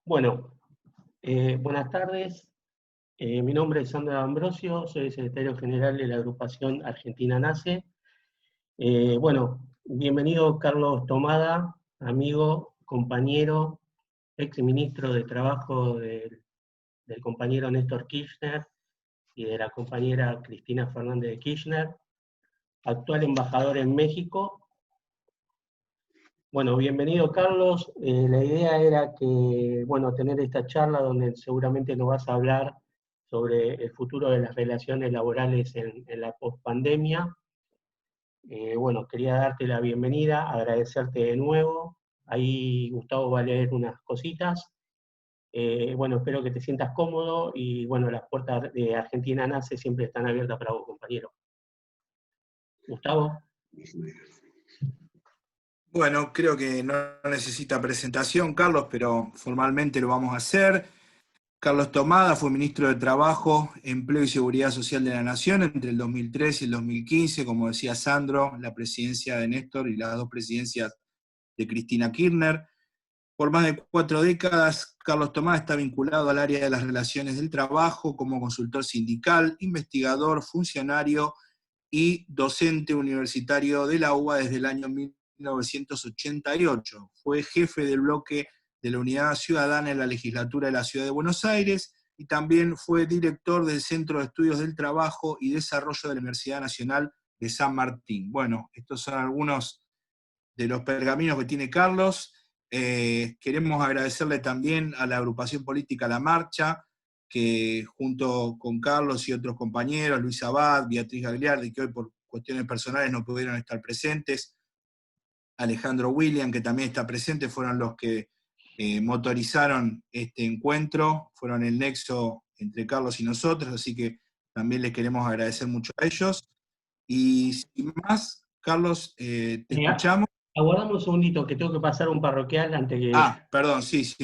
Bueno, buenas tardes. Mi nombre es Sandro Ambrosio, soy secretario general de la agrupación Argentina Nace. Bueno, bienvenido Carlos Tomada, amigo, compañero, ex ministro de Trabajo del compañero Néstor Kirchner y de la compañera Cristina Fernández de Kirchner, actual embajador en México. Bueno, bienvenido Carlos. La idea era que, bueno, tener esta charla donde seguramente nos vas a hablar sobre el futuro de las relaciones laborales en la pospandemia. Bueno, quería darte la bienvenida, agradecerte de nuevo. Ahí Gustavo va a leer unas cositas. Bueno, espero que te sientas cómodo y bueno, las puertas de Argentina Nace siempre están abiertas para vos, compañero. Gustavo. Bueno, creo que no necesita presentación, Carlos, pero formalmente lo vamos a hacer. Carlos Tomada fue ministro de Trabajo, Empleo y Seguridad Social de la Nación entre el 2003 y el 2015, como decía Sandro, la presidencia de Néstor y las dos presidencias de Cristina Kirchner. Por más de 4 décadas, Carlos Tomada está vinculado al área de las relaciones del trabajo como consultor sindical, investigador, funcionario y docente universitario de la UBA desde el año 1988. Fue jefe del bloque de la Unidad Ciudadana en la legislatura de la Ciudad de Buenos Aires y también fue director del Centro de Estudios del Trabajo y Desarrollo de la Universidad Nacional de San Martín. Bueno, estos son algunos de los pergaminos que tiene Carlos. Queremos agradecerle también a la agrupación política La Marcha, que junto con Carlos y otros compañeros, Luis Abad, Beatriz Gagliardi, que hoy por cuestiones personales no pudieron estar presentes, Alejandro William, que también está presente, fueron los que motorizaron este encuentro, fueron el nexo entre Carlos y nosotros, así que también les queremos agradecer mucho a ellos. Y sin más, Carlos, te escuchamos. Aguardamos un segundito, que tengo que pasar un parroquial antes que... Perdón, sí.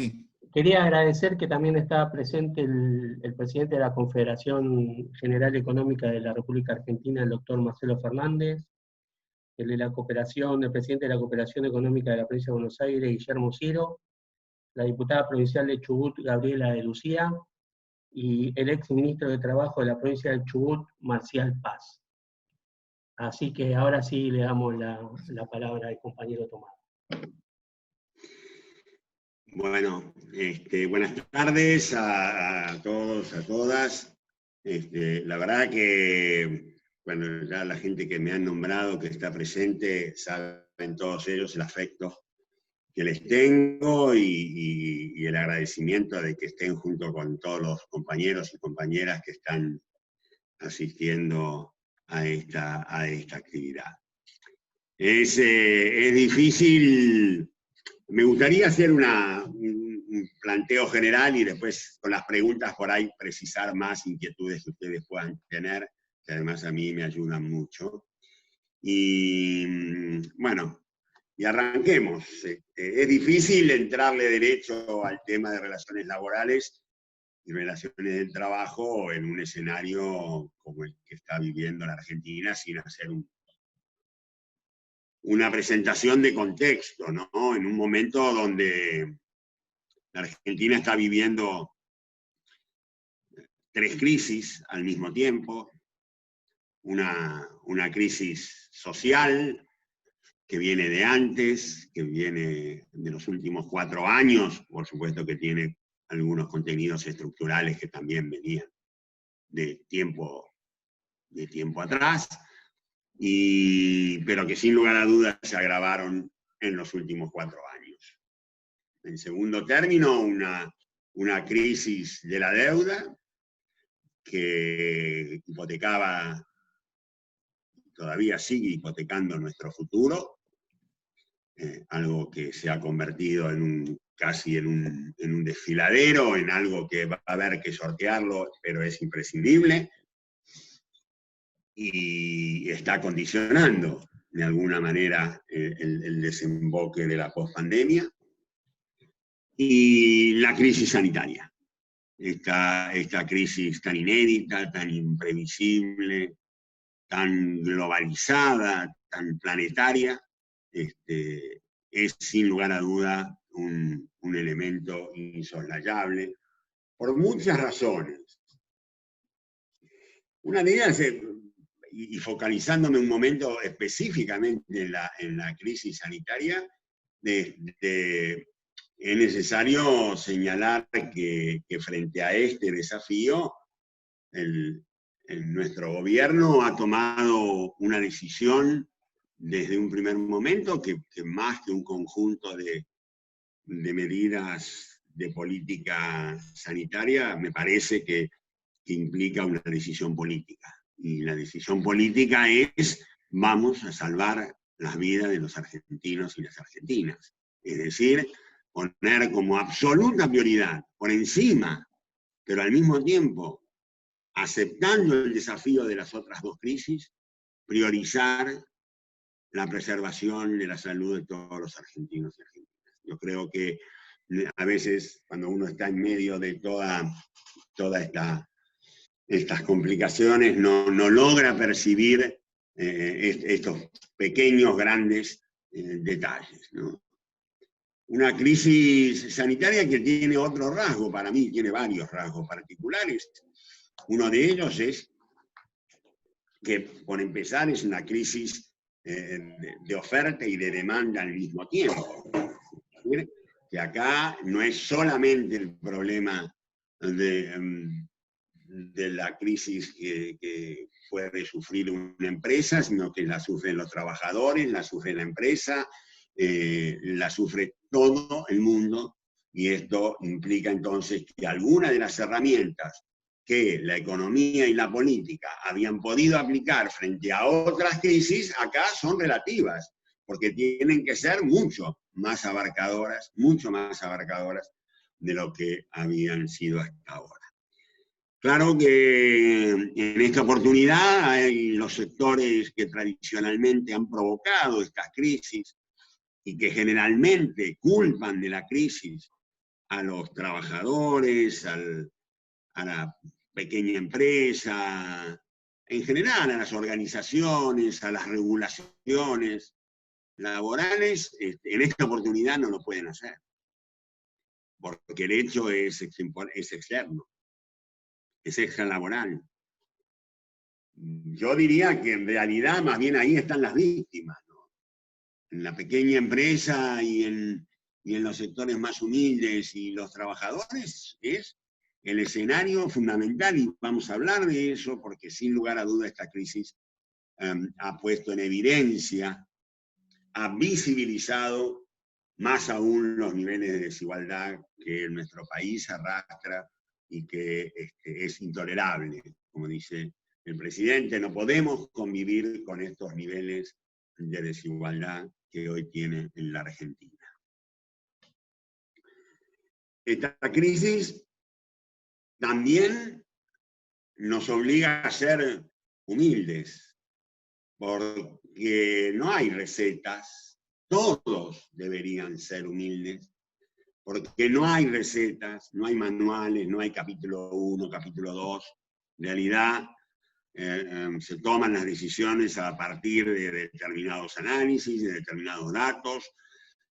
Quería agradecer que también está presente el presidente de la Confederación General Económica de la República Argentina, el doctor Marcelo Fernández, el presidente de la Cooperación Económica de la Provincia de Buenos Aires, Guillermo Ciro, la diputada provincial de Chubut, Gabriela de Lucía, y el ex ministro de Trabajo de la provincia de Chubut, Marcial Paz. Así que ahora sí le damos la palabra al compañero Tomás. Bueno, buenas tardes a todos, a todas. La verdad que, bueno, ya la gente que me han nombrado, que está presente, saben todos ellos el afecto que les tengo y el agradecimiento de que estén junto con todos los compañeros y compañeras que están asistiendo a esta actividad. Es difícil. Me gustaría hacer un planteo general y después con las preguntas por ahí precisar más inquietudes que ustedes puedan tener, que además a mí me ayudan mucho. Y bueno, y arranquemos. Es difícil entrarle derecho al tema de relaciones laborales y relaciones del trabajo en un escenario como el que está viviendo la Argentina sin hacer una presentación de contexto, ¿no? En un momento donde la Argentina está viviendo 3 crisis al mismo tiempo, una crisis social que viene de antes, que viene de los últimos 4 años, por supuesto que tiene algunos contenidos estructurales que también venían de tiempo atrás, pero que sin lugar a dudas se agravaron en los últimos 4 años. En segundo término, una crisis de la deuda que hipotecaba, todavía sigue hipotecando nuestro futuro, algo que se ha convertido casi en un desfiladero, en algo que va a haber que sortearlo, pero es imprescindible, y está condicionando de alguna manera el desemboque de la pospandemia, y la crisis sanitaria. Esta crisis tan inédita, tan imprevisible, tan globalizada, tan planetaria, es sin lugar a duda un elemento insoslayable, por muchas razones. Una de ellas, y focalizándome un momento específicamente en la crisis sanitaria, es necesario señalar que frente a este desafío, nuestro gobierno ha tomado una decisión desde un primer momento que más que un conjunto de medidas de política sanitaria, me parece que implica una decisión política. Y la decisión política es: vamos a salvar las vidas de los argentinos y las argentinas. Es decir, poner como absoluta prioridad, por encima, pero al mismo tiempo aceptando el desafío de las otras dos crisis, priorizar la preservación de la salud de todos los argentinos y argentinas. Yo creo que a veces, cuando uno está en medio de todas estas complicaciones, no logra percibir estos pequeños, grandes detalles, ¿no? Una crisis sanitaria que tiene otro rasgo, para mí tiene varios rasgos particulares. Uno de ellos es que, por empezar, es una crisis de oferta y de demanda al mismo tiempo. Que acá no es solamente el problema de la crisis que puede sufrir una empresa, sino que la sufren los trabajadores, la sufre la empresa, la sufre todo el mundo, y esto implica entonces que algunas de las herramientas que la economía y la política habían podido aplicar frente a otras crisis, acá son relativas, porque tienen que ser mucho más abarcadoras de lo que habían sido hasta ahora. Claro que en esta oportunidad hay los sectores que tradicionalmente han provocado estas crisis y que generalmente culpan de la crisis a los trabajadores, a la pequeña empresa, en general a las organizaciones, a las regulaciones laborales. En esta oportunidad no lo pueden hacer, porque el hecho es externo, es extralaboral. Yo diría que en realidad más bien ahí están las víctimas, ¿no? En la pequeña empresa y en los sectores más humildes y los trabajadores es el escenario fundamental, y vamos a hablar de eso porque sin lugar a duda esta crisis ha puesto en evidencia, ha visibilizado más aún los niveles de desigualdad que nuestro país arrastra y que es intolerable. Como dice el presidente, no podemos convivir con estos niveles de desigualdad que hoy tiene en la Argentina. Esta crisis también nos obliga a ser humildes, porque no hay recetas, todos deberían ser humildes, porque no hay recetas, no hay manuales, no hay capítulo 1, capítulo 2. En realidad se toman las decisiones a partir de determinados análisis, de determinados datos,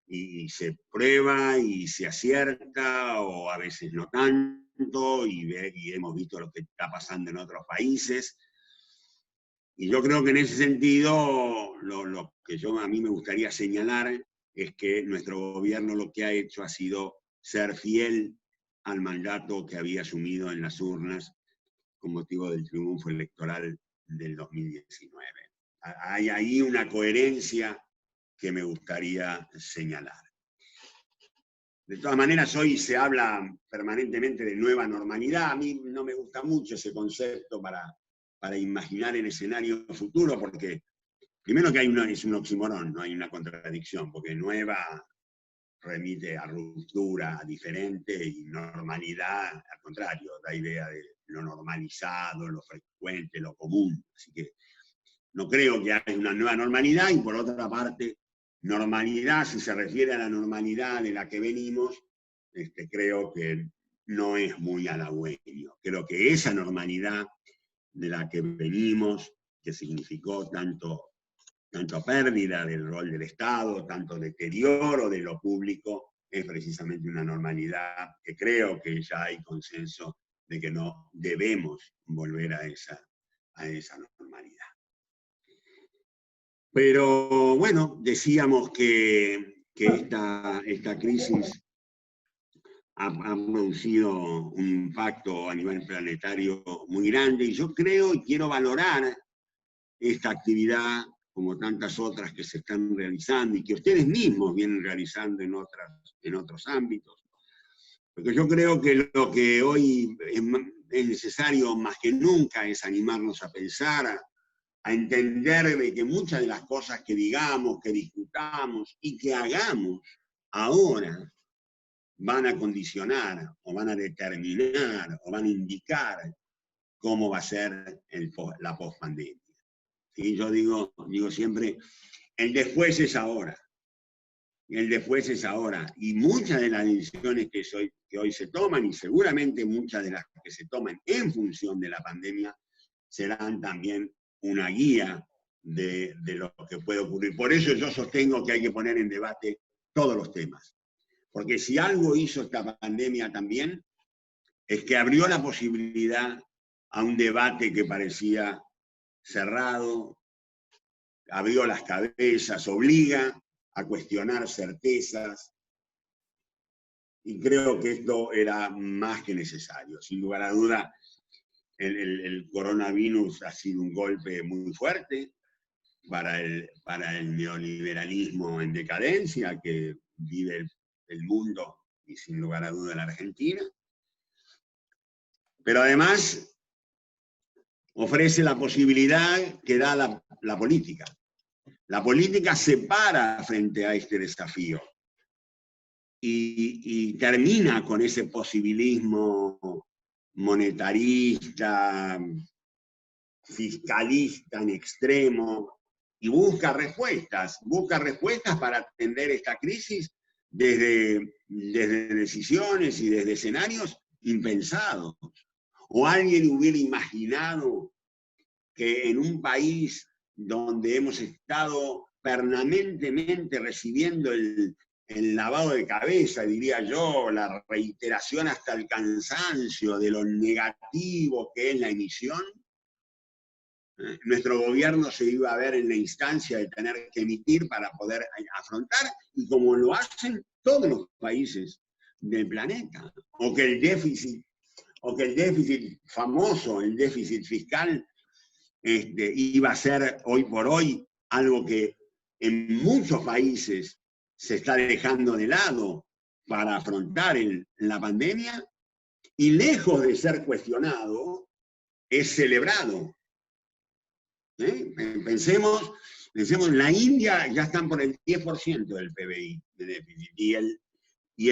y se prueba y se acierta, o a veces no tanto, y hemos visto lo que está pasando en otros países. Y yo creo que en ese sentido, lo que a mí me gustaría señalar es que nuestro gobierno lo que ha hecho ha sido ser fiel al mandato que había asumido en las urnas con motivo del triunfo electoral del 2019. Hay ahí una coherencia que me gustaría señalar. De todas maneras, hoy se habla permanentemente de nueva normalidad. A mí no me gusta mucho ese concepto para imaginar el escenario futuro, porque primero que es un oxímoron, no hay una contradicción, porque nueva remite a ruptura, a diferente, y normalidad, al contrario, da idea de lo normalizado, lo frecuente, lo común. Así que no creo que haya una nueva normalidad, y por otra parte, normalidad, si se refiere a la normalidad de la que venimos, creo que no es muy halagüeño. Creo que esa normalidad de la que venimos, que significó tanto pérdida del rol del Estado, tanto deterioro de lo público, es precisamente una normalidad que creo que ya hay consenso de que no debemos volver a esa normalidad. Pero bueno, decíamos que esta crisis ha producido un impacto a nivel planetario muy grande, y yo creo y quiero valorar esta actividad como tantas otras que se están realizando y que ustedes mismos vienen realizando en otros ámbitos. Porque yo creo que lo que hoy es necesario más que nunca es animarnos a pensar, a entender de que muchas de las cosas que digamos, que discutamos y que hagamos ahora van a condicionar o van a determinar o van a indicar cómo va a ser la pospandemia. ¿Sí? Yo digo siempre, el después es ahora. El después es ahora. Y muchas de las decisiones que hoy se toman, y seguramente muchas de las que se toman en función de la pandemia, serán también una guía de lo que puede ocurrir. Por eso yo sostengo que hay que poner en debate todos los temas. Porque si algo hizo esta pandemia también, es que abrió la posibilidad a un debate que parecía cerrado, abrió las cabezas, obliga a cuestionar certezas, y creo que esto era más que necesario. Sin lugar a duda, el coronavirus ha sido un golpe muy fuerte para el neoliberalismo en decadencia que vive el mundo, y sin lugar a duda la Argentina. Pero además ofrece la posibilidad que da la política. La política se para frente a este desafío y termina con ese posibilismo monetarista, fiscalista en extremo, y busca respuestas para atender esta crisis desde decisiones y desde escenarios impensados. ¿O alguien hubiera imaginado que en un país donde hemos estado permanentemente recibiendo el lavado de cabeza, diría yo, la reiteración hasta el cansancio de lo negativo que es la emisión, nuestro gobierno se iba a ver en la instancia de tener que emitir para poder afrontar, y como lo hacen todos los países del planeta? O que el déficit famoso, el déficit fiscal, iba a ser hoy por hoy algo que en muchos países se está dejando de lado para afrontar la pandemia, y lejos de ser cuestionado, es celebrado. Pensemos, la India ya están por el 10% del PBI de déficit, y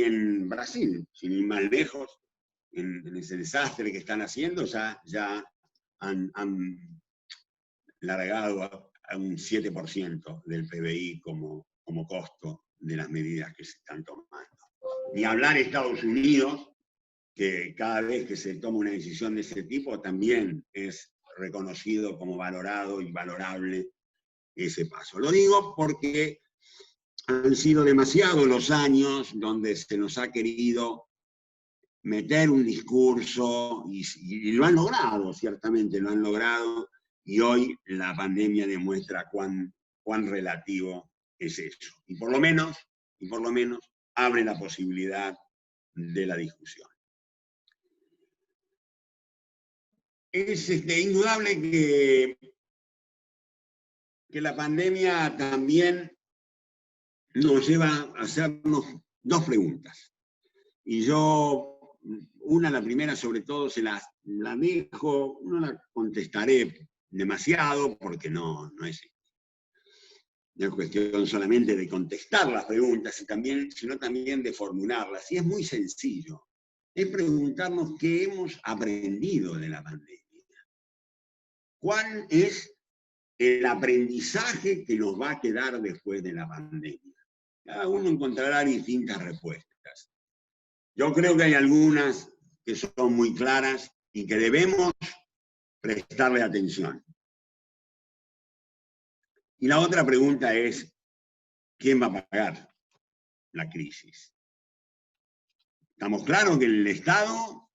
en Brasil, sin ir más lejos, en ese desastre que están haciendo, ya han largado a un 7% del PBI como costo de las medidas que se están tomando. Ni hablar Estados Unidos, que cada vez que se toma una decisión de ese tipo también es reconocido como valorado y valorable ese paso. Lo digo porque han sido demasiados los años donde se nos ha querido meter un discurso, y lo han logrado, ciertamente lo han logrado, y hoy la pandemia demuestra cuán relativo es eso. Y por lo menos abre la posibilidad de la discusión. Es indudable que la pandemia también nos lleva a hacernos dos preguntas. Y yo, la primera sobre todo, la dejo, no la contestaré demasiado porque no es cuestión solamente de contestar las preguntas, sino también de formularlas. Y es muy sencillo. Es preguntarnos qué hemos aprendido de la pandemia. ¿Cuál es el aprendizaje que nos va a quedar después de la pandemia? Cada uno encontrará distintas respuestas. Yo creo que hay algunas que son muy claras y que debemos prestarle atención. Y la otra pregunta es, ¿quién va a pagar? la crisis. Estamos claros que el Estado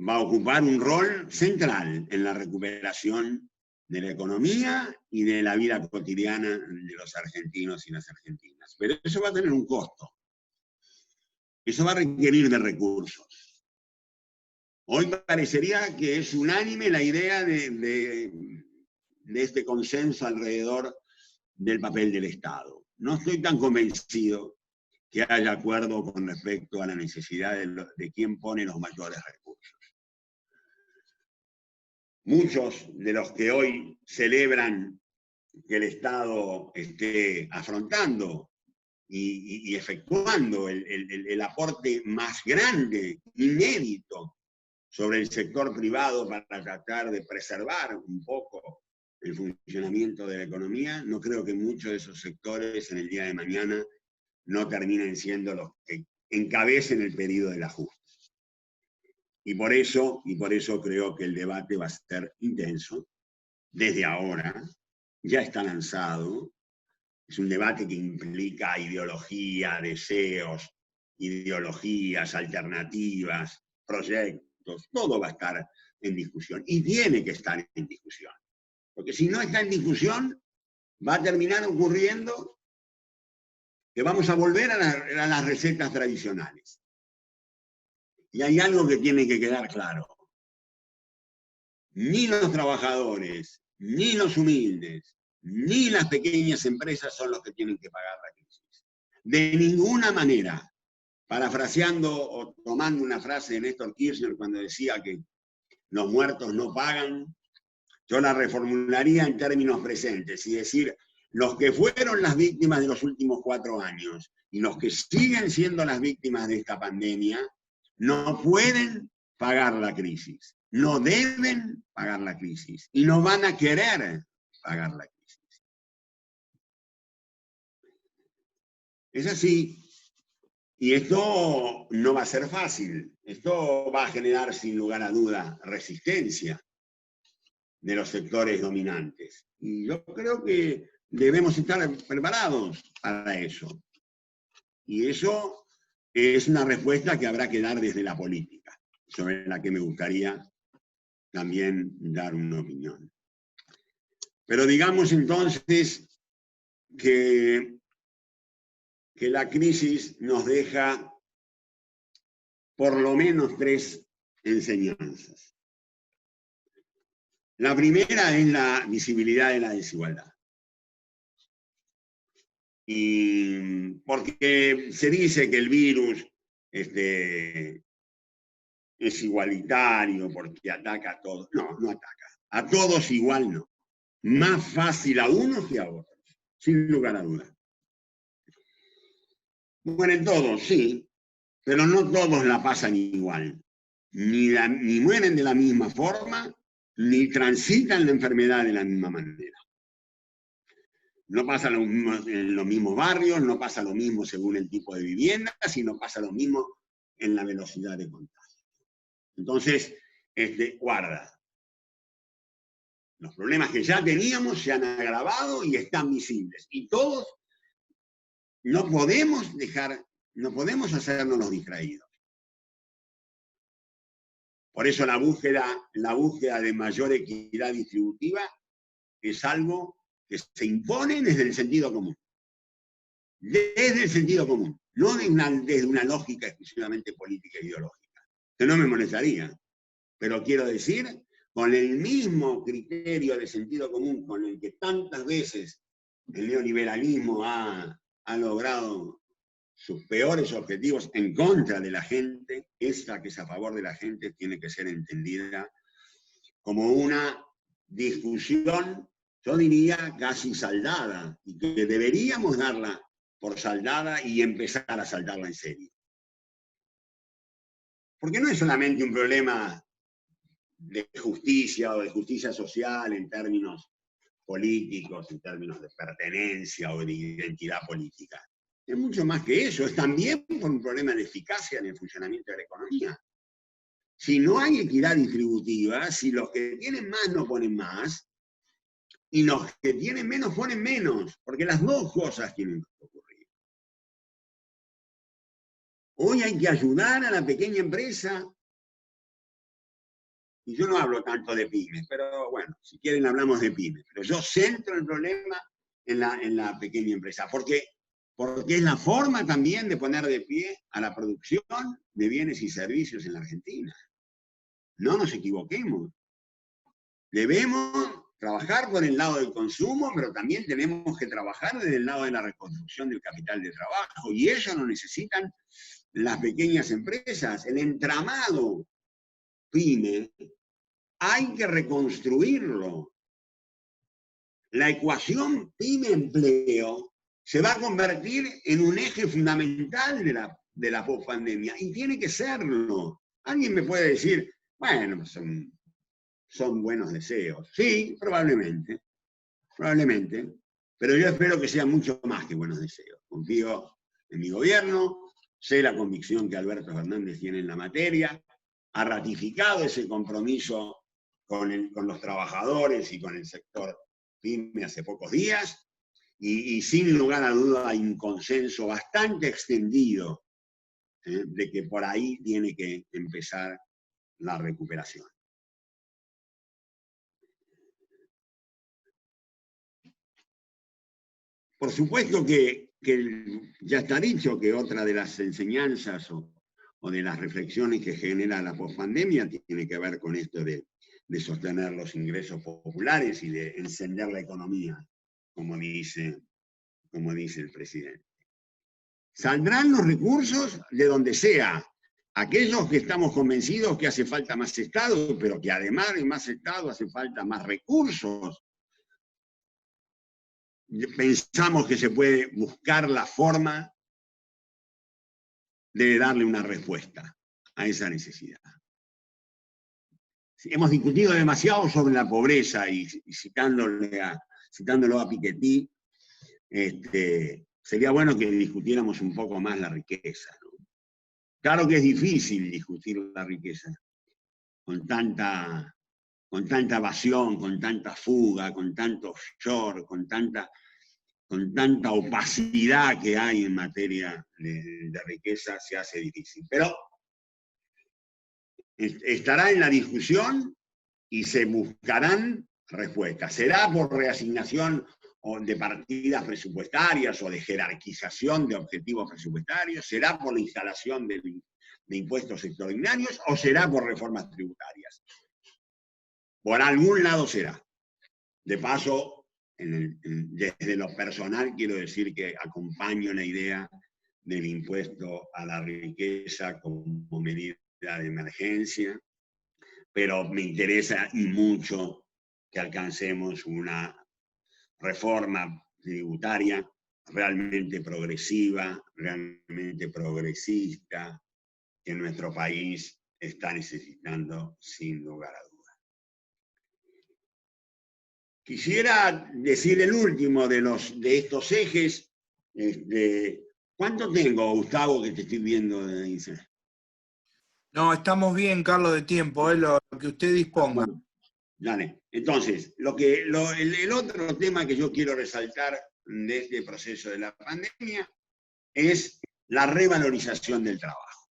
va a ocupar un rol central en la recuperación de la economía y de la vida cotidiana de los argentinos y las argentinas. Pero eso va a tener un costo. Eso va a requerir de recursos. Hoy parecería que es unánime la idea de este consenso alrededor del papel del Estado. No estoy tan convencido que haya acuerdo con respecto a la necesidad de quién pone los mayores recursos. Muchos de los que hoy celebran que el Estado esté afrontando y efectuando el aporte más grande, inédito, sobre el sector privado para tratar de preservar un poco el funcionamiento de la economía, no creo que muchos de esos sectores en el día de mañana no terminen siendo los que encabecen el periodo del ajuste. Y por eso creo que el debate va a ser intenso. Desde ahora, ya está lanzado. Es un debate que implica ideología, deseos, ideologías, alternativas, proyectos. Todo va a estar en discusión. Y tiene que estar en discusión. Porque si no está en discusión, va a terminar ocurriendo que vamos a volver a las recetas tradicionales. Y hay algo que tiene que quedar claro. Ni los trabajadores, ni los humildes, ni las pequeñas empresas son los que tienen que pagar la crisis. De ninguna manera. Parafraseando o tomando una frase de Néstor Kirchner cuando decía que los muertos no pagan, yo la reformularía en términos presentes y decir, los que fueron las víctimas de los últimos 4 años y los que siguen siendo las víctimas de esta pandemia, no pueden pagar la crisis, no deben pagar la crisis y no van a querer pagar la crisis. Es así. Y esto no va a ser fácil. Esto va a generar, sin lugar a duda, resistencia de los sectores dominantes. Y yo creo que debemos estar preparados para eso. Y eso es una respuesta que habrá que dar desde la política, sobre la que me gustaría también dar una opinión. Pero digamos entonces que la crisis nos deja por lo menos 3 enseñanzas. La primera es la visibilidad de la desigualdad. Y porque se dice que el virus es igualitario, porque ataca a todos. No, no ataca. A todos igual no. Más fácil a unos que a otros, sin lugar a dudas. Mueren todos, sí, pero no todos la pasan igual. Ni mueren de la misma forma, ni transitan la enfermedad de la misma manera. No pasa lo mismo en los mismos barrios, no pasa lo mismo según el tipo de vivienda, sino pasa lo mismo en la velocidad de contagio. Entonces, guarda. Los problemas que ya teníamos se han agravado y están visibles. Y todos no podemos hacernos los distraídos. Por eso la búsqueda de mayor equidad distributiva es algo que se impone desde el sentido común. Desde el sentido común, no desde una lógica exclusivamente política e ideológica, que no me molestaría. Pero quiero decir, con el mismo criterio de sentido común con el que tantas veces el neoliberalismo ha logrado sus peores objetivos en contra de la gente, esta que es a favor de la gente tiene que ser entendida como una discusión, yo diría, casi saldada, y que deberíamos darla por saldada y empezar a saldarla en serio. Porque no es solamente un problema de justicia o de justicia social en términos políticos, en términos de pertenencia o de identidad política. Es mucho más que eso, es también por un problema de eficacia en el funcionamiento de la economía. Si no hay equidad distributiva, si los que tienen más no ponen más, y los que tienen menos ponen menos, porque las dos cosas tienen que ocurrir. Hoy hay que ayudar a la pequeña empresa. Y yo no hablo tanto de pymes, pero bueno, si quieren hablamos de pymes. Pero yo centro el problema en la pequeña empresa, porque es la forma también de poner de pie a la producción de bienes y servicios en la Argentina. No nos equivoquemos. Debemos trabajar por el lado del consumo, pero también tenemos que trabajar desde el lado de la reconstrucción del capital de trabajo, y eso lo necesitan las pequeñas empresas. El entramado pyme hay que reconstruirlo. La ecuación pyme-empleo se va a convertir en un eje fundamental de la pospandemia, y tiene que serlo. Alguien me puede decir, bueno, son buenos deseos. Sí, probablemente, pero yo espero que sean mucho más que buenos deseos. Confío en mi gobierno, sé la convicción que Alberto Fernández tiene en la materia, ha ratificado ese compromiso con los trabajadores y con el sector pyme hace pocos días, y sin lugar a duda hay un consenso bastante extendido de que por ahí tiene que empezar la recuperación. Por supuesto que ya está dicho que otra de las enseñanzas o de las reflexiones que genera la pospandemia tiene que ver con esto de sostener los ingresos populares y de encender la economía, como dice el presidente. Saldrán los recursos de donde sea. Aquellos que estamos convencidos que hace falta más Estado, pero que además de más Estado hace falta más recursos. Pensamos que se puede buscar la forma de darle una respuesta a esa necesidad. Hemos discutido demasiado sobre la pobreza, y citándolo a Piketty, sería bueno que discutiéramos un poco más la riqueza, ¿no? Claro que es difícil discutir la riqueza con tanta evasión, con tanta fuga, con tanto offshore, con tanta opacidad que hay en materia de riqueza. Se hace difícil. Pero estará en la discusión y se buscarán respuestas. Será por reasignación de partidas presupuestarias o de jerarquización de objetivos presupuestarios, será por la instalación de impuestos extraordinarios, o será por reformas tributarias. Por algún lado será. De paso, desde lo personal quiero decir que acompaño la idea del impuesto a la riqueza como medida de emergencia, pero me interesa y mucho que alcancemos una reforma tributaria realmente progresiva, realmente progresista, que nuestro país está necesitando sin lugar a dudas. Quisiera decir el último de estos ejes. ¿Cuánto tengo, Gustavo, que te estoy viendo? No, estamos bien, Carlos, de tiempo, lo que usted disponga. Bueno, dale. Entonces, el otro tema que yo quiero resaltar de este proceso de la pandemia es la revalorización del trabajo.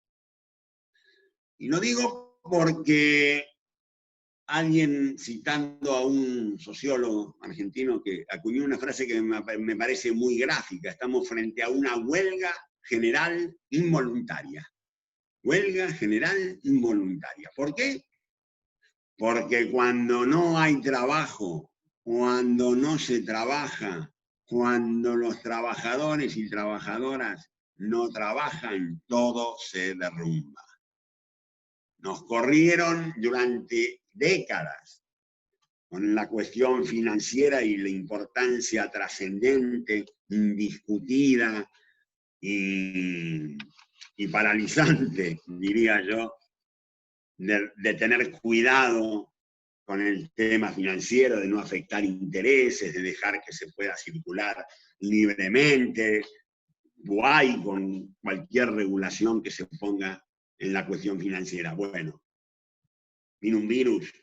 Y lo digo porque alguien, citando a un sociólogo argentino, que acuñó una frase que me parece muy gráfica: estamos frente a una huelga general involuntaria. Huelga general involuntaria. ¿Por qué? Porque cuando no hay trabajo, cuando no se trabaja, cuando los trabajadores y trabajadoras no trabajan, todo se derrumba. Nos corrieron durante décadas con la cuestión financiera y la importancia trascendente, indiscutida y paralizante, diría yo, de tener cuidado con el tema financiero, de no afectar intereses, de dejar que se pueda circular libremente, guay, con cualquier regulación que se ponga en la cuestión financiera. Bueno, vino un virus,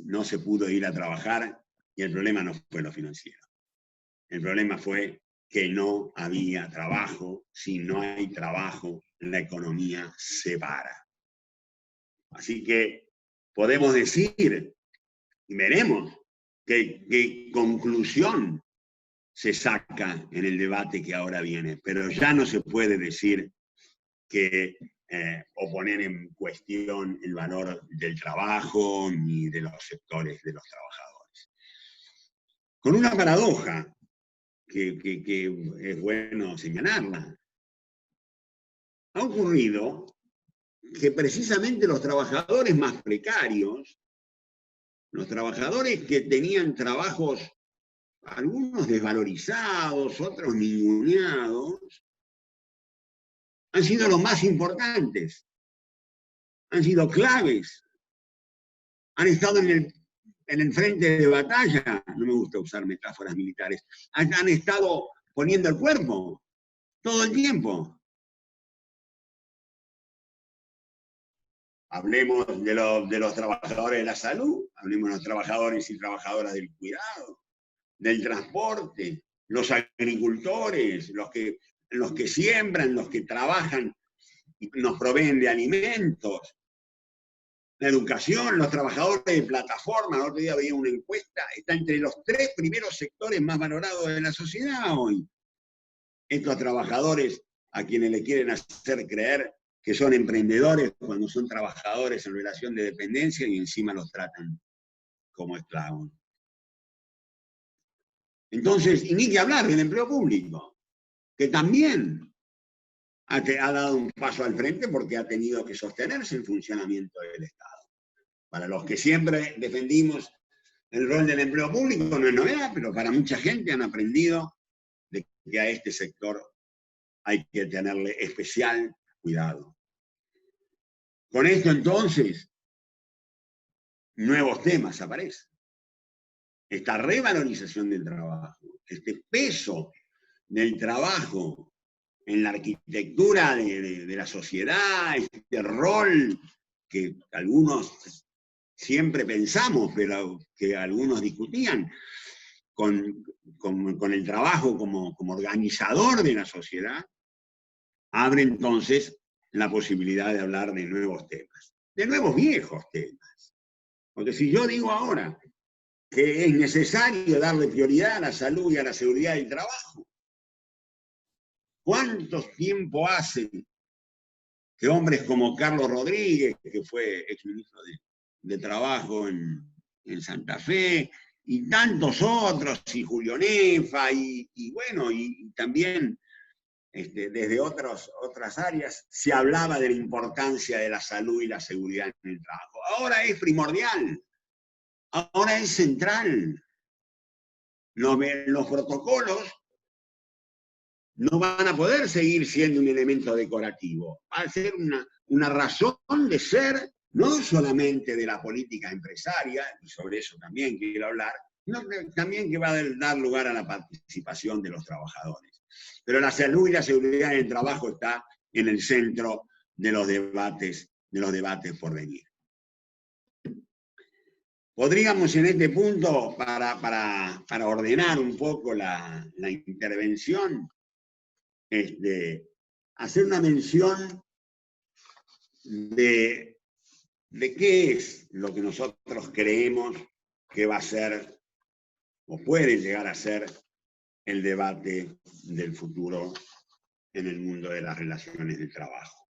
no se pudo ir a trabajar, y el problema no fue lo financiero. El problema fue que no había trabajo. Si no hay trabajo, la economía se para. Así que podemos decir, y veremos, qué conclusión se saca en el debate que ahora viene, pero ya no se puede decir que o poner en cuestión el valor del trabajo ni de los sectores de los trabajadores. Con una paradoja que es bueno señalarla. Ha ocurrido que precisamente los trabajadores más precarios, los trabajadores que tenían trabajos, algunos desvalorizados, otros ninguneados, han sido los más importantes, han sido claves, han estado en el frente de batalla, no me gusta usar metáforas militares, han estado poniendo el cuerpo todo el tiempo. Hablemos de los trabajadores de la salud, hablemos de los trabajadores y trabajadoras del cuidado, del transporte, los agricultores, los que siembran, los que trabajan y nos proveen de alimentos, la educación, los trabajadores de plataforma. El otro día veía una encuesta, está entre los 3 primeros sectores más valorados de la sociedad hoy. Estos trabajadores a quienes le quieren hacer creer que son emprendedores cuando son trabajadores en relación de dependencia y encima los tratan como esclavos. Entonces, y ni que hablar del empleo público, que también ha dado un paso al frente porque ha tenido que sostenerse el funcionamiento del Estado. Para los que siempre defendimos el rol del empleo público no es novedad, pero para mucha gente han aprendido de que a este sector hay que tenerle especial cuidado. Con esto entonces, nuevos temas aparecen. Esta revalorización del trabajo, este peso del trabajo en la arquitectura de la sociedad, este rol que algunos siempre pensamos, pero que algunos discutían, con el trabajo como organizador de la sociedad, abre entonces la posibilidad de hablar de nuevos temas, de nuevos viejos temas. Porque si yo digo ahora que es necesario darle prioridad a la salud y a la seguridad del trabajo, ¿cuánto tiempo hace que hombres como Carlos Rodríguez, que fue exministro de Trabajo en Santa Fe, y tantos otros, y Julio Nefa, y bueno, y también desde otras áreas, se hablaba de la importancia de la salud y la seguridad en el trabajo? Ahora es primordial, ahora es central. Los protocolos no van a poder seguir siendo un elemento decorativo. Va a ser una razón de ser, no solamente de la política empresaria, y sobre eso también quiero hablar, sino también que va a dar lugar a la participación de los trabajadores. Pero la salud y la seguridad en el trabajo está en el centro de los debates por venir. Podríamos en este punto, para ordenar un poco la intervención, hacer una mención de qué es lo que nosotros creemos que va a ser o puede llegar a ser el debate del futuro en el mundo de las relaciones de trabajo.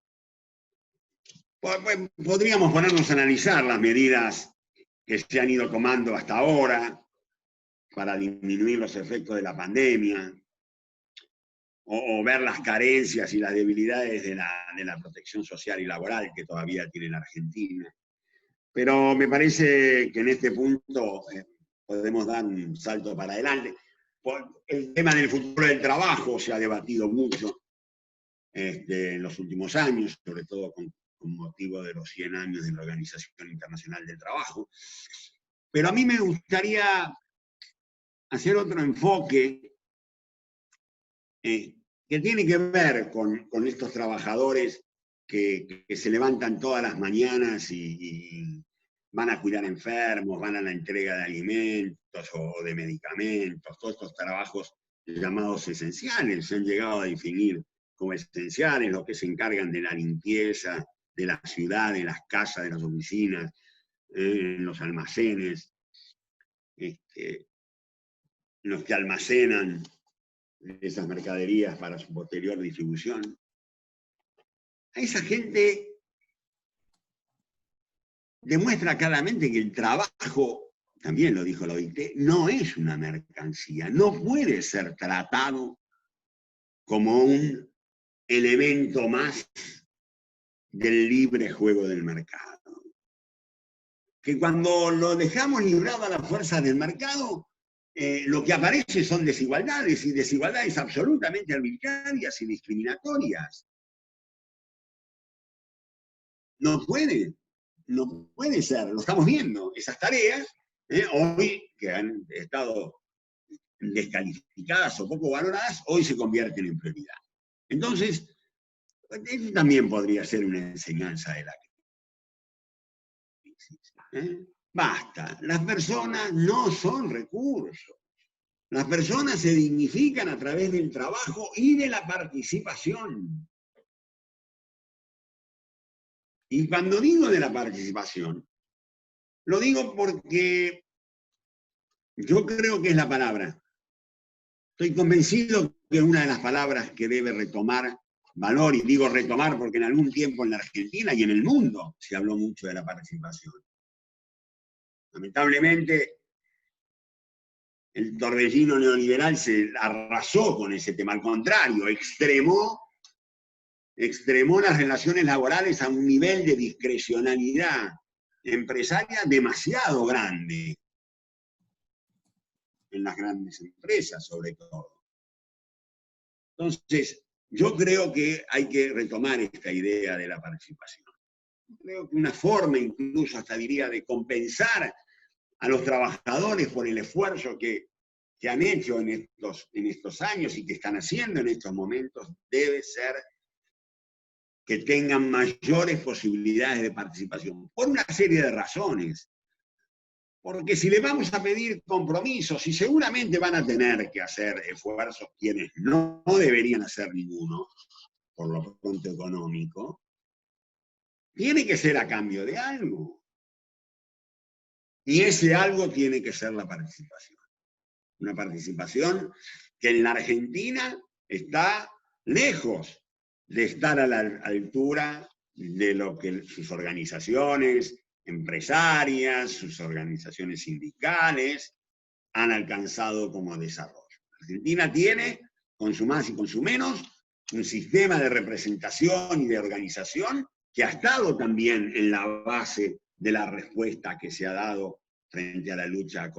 Podríamos ponernos a analizar las medidas que se han ido tomando hasta ahora para disminuir los efectos de la pandemia, o ver las carencias y las debilidades de la protección social y laboral que todavía tiene la Argentina. Pero me parece que en este punto podemos dar un salto para adelante. El tema del futuro del trabajo se ha debatido mucho en los últimos años, sobre todo con motivo de los 100 años de la Organización Internacional del Trabajo. Pero a mí me gustaría hacer otro enfoque que tiene que ver con estos trabajadores que se levantan todas las mañanas y van a cuidar enfermos, van a la entrega de alimentos o de medicamentos, todos estos trabajos llamados esenciales, se han llegado a definir como esenciales, los que se encargan de la limpieza de la ciudad, de las casas, de las oficinas, en los almacenes, los que almacenan esas mercaderías para su posterior distribución. A esa gente demuestra claramente que el trabajo, también lo dijo la OIT, no es una mercancía, no puede ser tratado como un elemento más del libre juego del mercado. Que cuando lo dejamos librado a las fuerzas del mercado, lo que aparece son desigualdades, y desigualdades absolutamente arbitrarias y discriminatorias. No puede ser, lo estamos viendo, esas tareas, hoy que han estado descalificadas o poco valoradas, hoy se convierten en prioridad. Entonces, eso también podría ser una enseñanza de la crisis. Basta, las personas no son recursos. Las personas se dignifican a través del trabajo y de la participación. Y cuando digo de la participación, lo digo porque yo creo que es la palabra. Estoy convencido que una de las palabras que debe retomar valor, y digo retomar porque en algún tiempo en la Argentina y en el mundo se habló mucho de la participación. Lamentablemente, el torbellino neoliberal se arrasó con ese tema, al contrario, extremó las relaciones laborales a un nivel de discrecionalidad empresaria demasiado grande, en las grandes empresas sobre todo. Entonces, yo creo que hay que retomar esta idea de la participación. Creo que una forma, incluso hasta diría, de compensar a los trabajadores por el esfuerzo que han hecho en estos años y que están haciendo en estos momentos, debe ser que tengan mayores posibilidades de participación, por una serie de razones. Porque si le vamos a pedir compromisos, y seguramente van a tener que hacer esfuerzos quienes no deberían hacer ninguno, por lo pronto económico, tiene que ser a cambio de algo. Y ese algo tiene que ser la participación. Una participación que en la Argentina está lejos de estar a la altura de lo que sus organizaciones empresarias, sus organizaciones sindicales han alcanzado como desarrollo. Argentina tiene, con su más y con su menos, un sistema de representación y de organización que ha estado también en la base de la respuesta que se ha dado frente a la lucha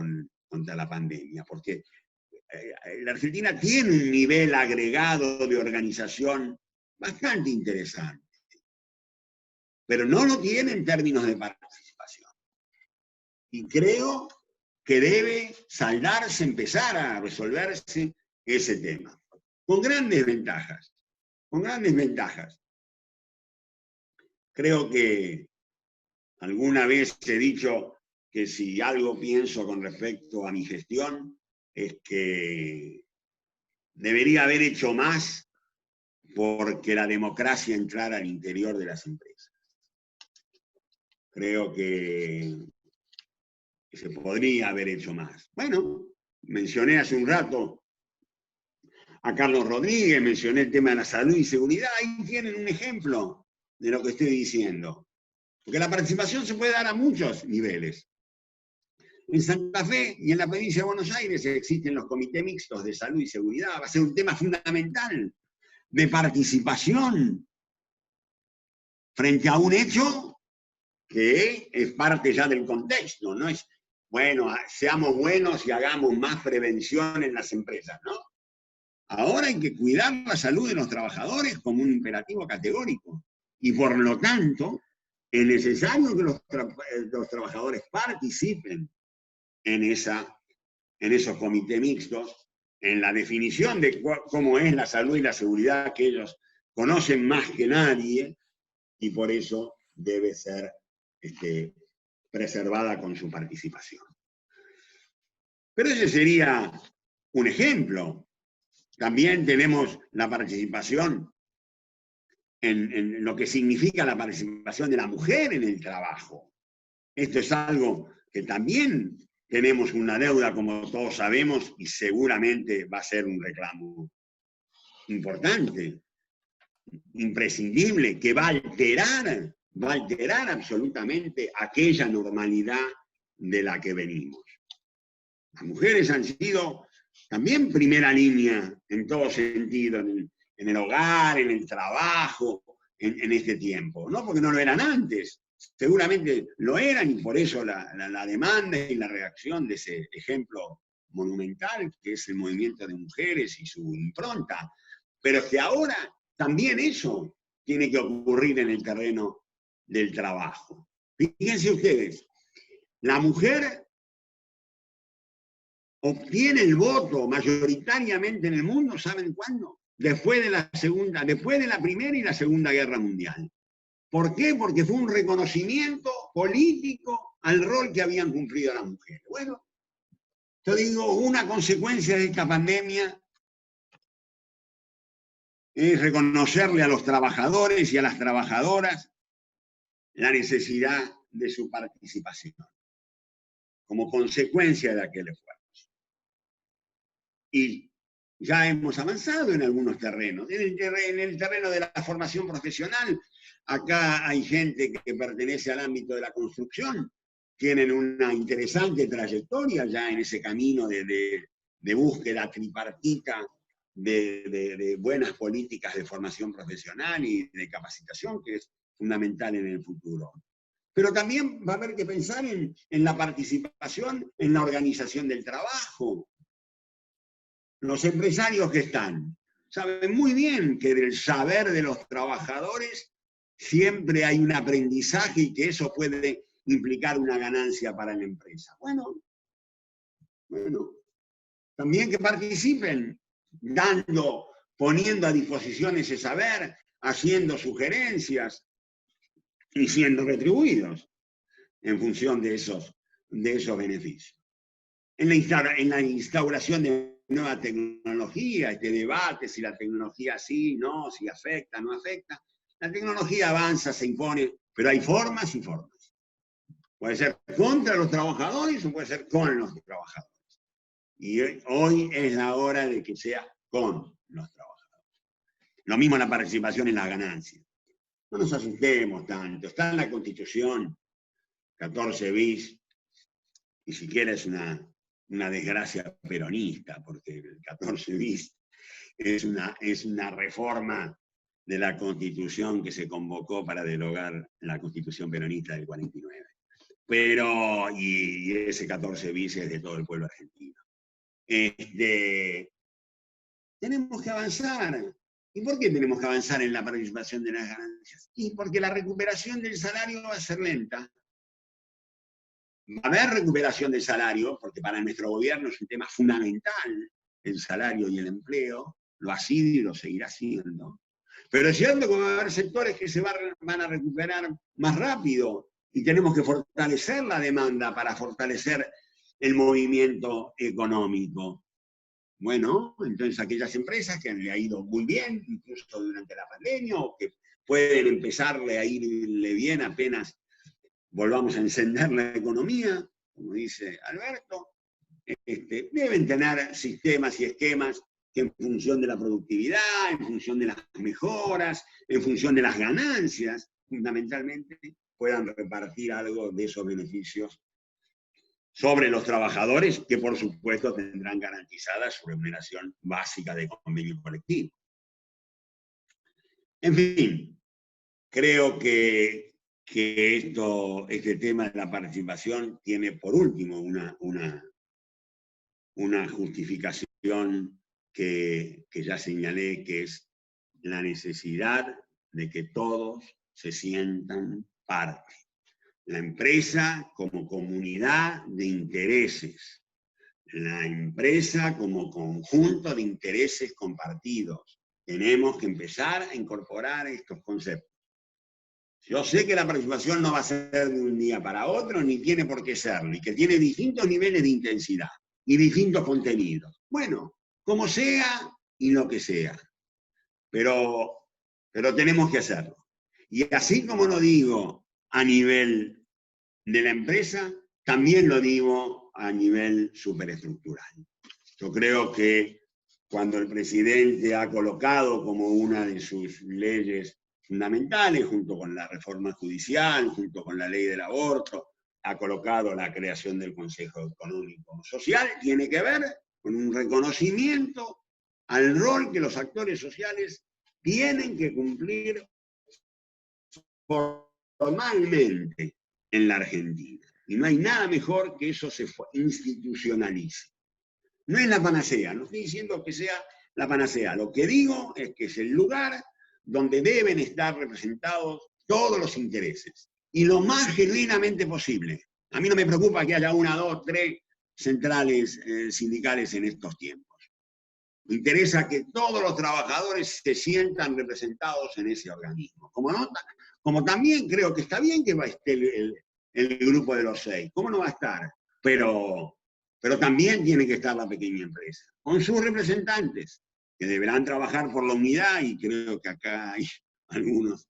contra la pandemia, porque la Argentina tiene un nivel agregado de organización bastante interesante, pero no lo tiene en términos de participación. Y creo que debe saldarse, empezar a resolverse ese tema, con grandes ventajas, con grandes ventajas. Creo que alguna vez he dicho que si algo pienso con respecto a mi gestión, es que debería haber hecho más porque la democracia entrara al interior de las empresas. Creo que se podría haber hecho más. Bueno, mencioné hace un rato a Carlos Rodríguez, mencioné el tema de la salud y seguridad, ahí tienen un ejemplo de lo que estoy diciendo. Porque la participación se puede dar a muchos niveles. En Santa Fe y en la provincia de Buenos Aires existen los comités mixtos de salud y seguridad. Va a ser un tema fundamental de participación frente a un hecho que es parte ya del contexto. No es, bueno, seamos buenos y hagamos más prevención en las empresas, ¿no? Ahora hay que cuidar la salud de los trabajadores como un imperativo categórico. Y por lo tanto, es necesario que los trabajadores participen en esos comités mixtos, en la definición de cómo es la salud y la seguridad que ellos conocen más que nadie, y por eso debe ser preservada con su participación. Pero ese sería un ejemplo. También tenemos la participación en lo que significa la participación de la mujer en el trabajo. Esto es algo que también tenemos una deuda, como todos sabemos, y seguramente va a ser un reclamo importante, imprescindible, que va a alterar absolutamente aquella normalidad de la que venimos. Las mujeres han sido también primera línea en todo sentido, en el hogar, en el trabajo, en este tiempo, no porque no lo eran antes, seguramente lo eran, y por eso la demanda y la reacción de ese ejemplo monumental que es el movimiento de mujeres y su impronta, pero que ahora también eso tiene que ocurrir en el terreno del trabajo. Fíjense ustedes, la mujer obtiene el voto mayoritariamente en el mundo, ¿saben cuándo? Después de la Primera y la Segunda Guerra Mundial. ¿Por qué? Porque fue un reconocimiento político al rol que habían cumplido las mujeres. Bueno, yo digo, una consecuencia de esta pandemia es reconocerle a los trabajadores y a las trabajadoras la necesidad de su participación, como consecuencia de aquel esfuerzo. Y ya hemos avanzado en algunos terrenos. En el terreno de la formación profesional, acá hay gente que pertenece al ámbito de la construcción, tienen una interesante trayectoria ya en ese camino de búsqueda tripartita de buenas políticas de formación profesional y de capacitación, que es fundamental en el futuro. Pero también va a haber que pensar en la participación en la organización del trabajo. Los empresarios que están saben muy bien que del saber de los trabajadores siempre hay un aprendizaje y que eso puede implicar una ganancia para la empresa. Bueno, también que participen, poniendo a disposición ese saber, haciendo sugerencias y siendo retribuidos en función de esos beneficios. En la instauración de nueva tecnología, este debate, si la tecnología sí, no, si afecta, no afecta. La tecnología avanza, se impone, pero hay formas y formas. Puede ser contra los trabajadores o puede ser con los trabajadores. Y hoy es la hora de que sea con los trabajadores. Lo mismo la participación en las ganancias. No nos asustemos tanto. Está en la Constitución, 14 bis, y siquiera es una desgracia peronista, porque el 14 bis es una reforma de la Constitución que se convocó para derogar la Constitución peronista del 49. Y ese 14 bis es de todo el pueblo argentino. Tenemos que avanzar. ¿Y por qué tenemos que avanzar en la participación de las ganancias? Y porque la recuperación del salario va a ser lenta. Va a haber recuperación del salario, porque para nuestro gobierno es un tema fundamental, el salario y el empleo, lo ha sido y lo seguirá siendo. Pero es cierto que va a haber sectores que se van a recuperar más rápido, y tenemos que fortalecer la demanda para fortalecer el movimiento económico. Bueno, entonces aquellas empresas que le ha ido muy bien, incluso durante la pandemia, o que pueden empezarle a irle bien apenas volvamos a encender la economía, como dice Alberto, deben tener sistemas y esquemas que en función de la productividad, en función de las mejoras, en función de las ganancias, fundamentalmente, puedan repartir algo de esos beneficios sobre los trabajadores, que por supuesto tendrán garantizada su remuneración básica de convenio colectivo. En fin, creo que este tema de la participación tiene por último una justificación que ya señalé, que es la necesidad de que todos se sientan parte. La empresa como comunidad de intereses, la empresa como conjunto de intereses compartidos. Tenemos que empezar a incorporar estos conceptos. Yo sé que la participación no va a ser de un día para otro, ni tiene por qué serlo, y que tiene distintos niveles de intensidad y distintos contenidos. Bueno, como sea, y lo que sea. Pero tenemos que hacerlo. Y así como lo digo a nivel de la empresa, también lo digo a nivel superestructural. Yo creo que cuando el presidente ha colocado como una de sus leyes fundamentales, junto con la reforma judicial, junto con la ley del aborto, ha colocado la creación del Consejo Económico Social, tiene que ver con un reconocimiento al rol que los actores sociales tienen que cumplir formalmente en la Argentina. Y no hay nada mejor que eso se institucionalice. No es la panacea, no estoy diciendo que sea la panacea. Lo que digo es que es el lugar donde deben estar representados todos los intereses. Y lo más genuinamente posible. A mí no me preocupa que haya 1, 2, 3 centrales sindicales en estos tiempos. Me interesa que todos los trabajadores se sientan representados en ese organismo. Como también creo que está bien que esté el grupo de los 6. ¿Cómo no va a estar? Pero también tiene que estar la pequeña empresa, con sus representantes, que deberán trabajar por la unidad, y creo que acá hay algunos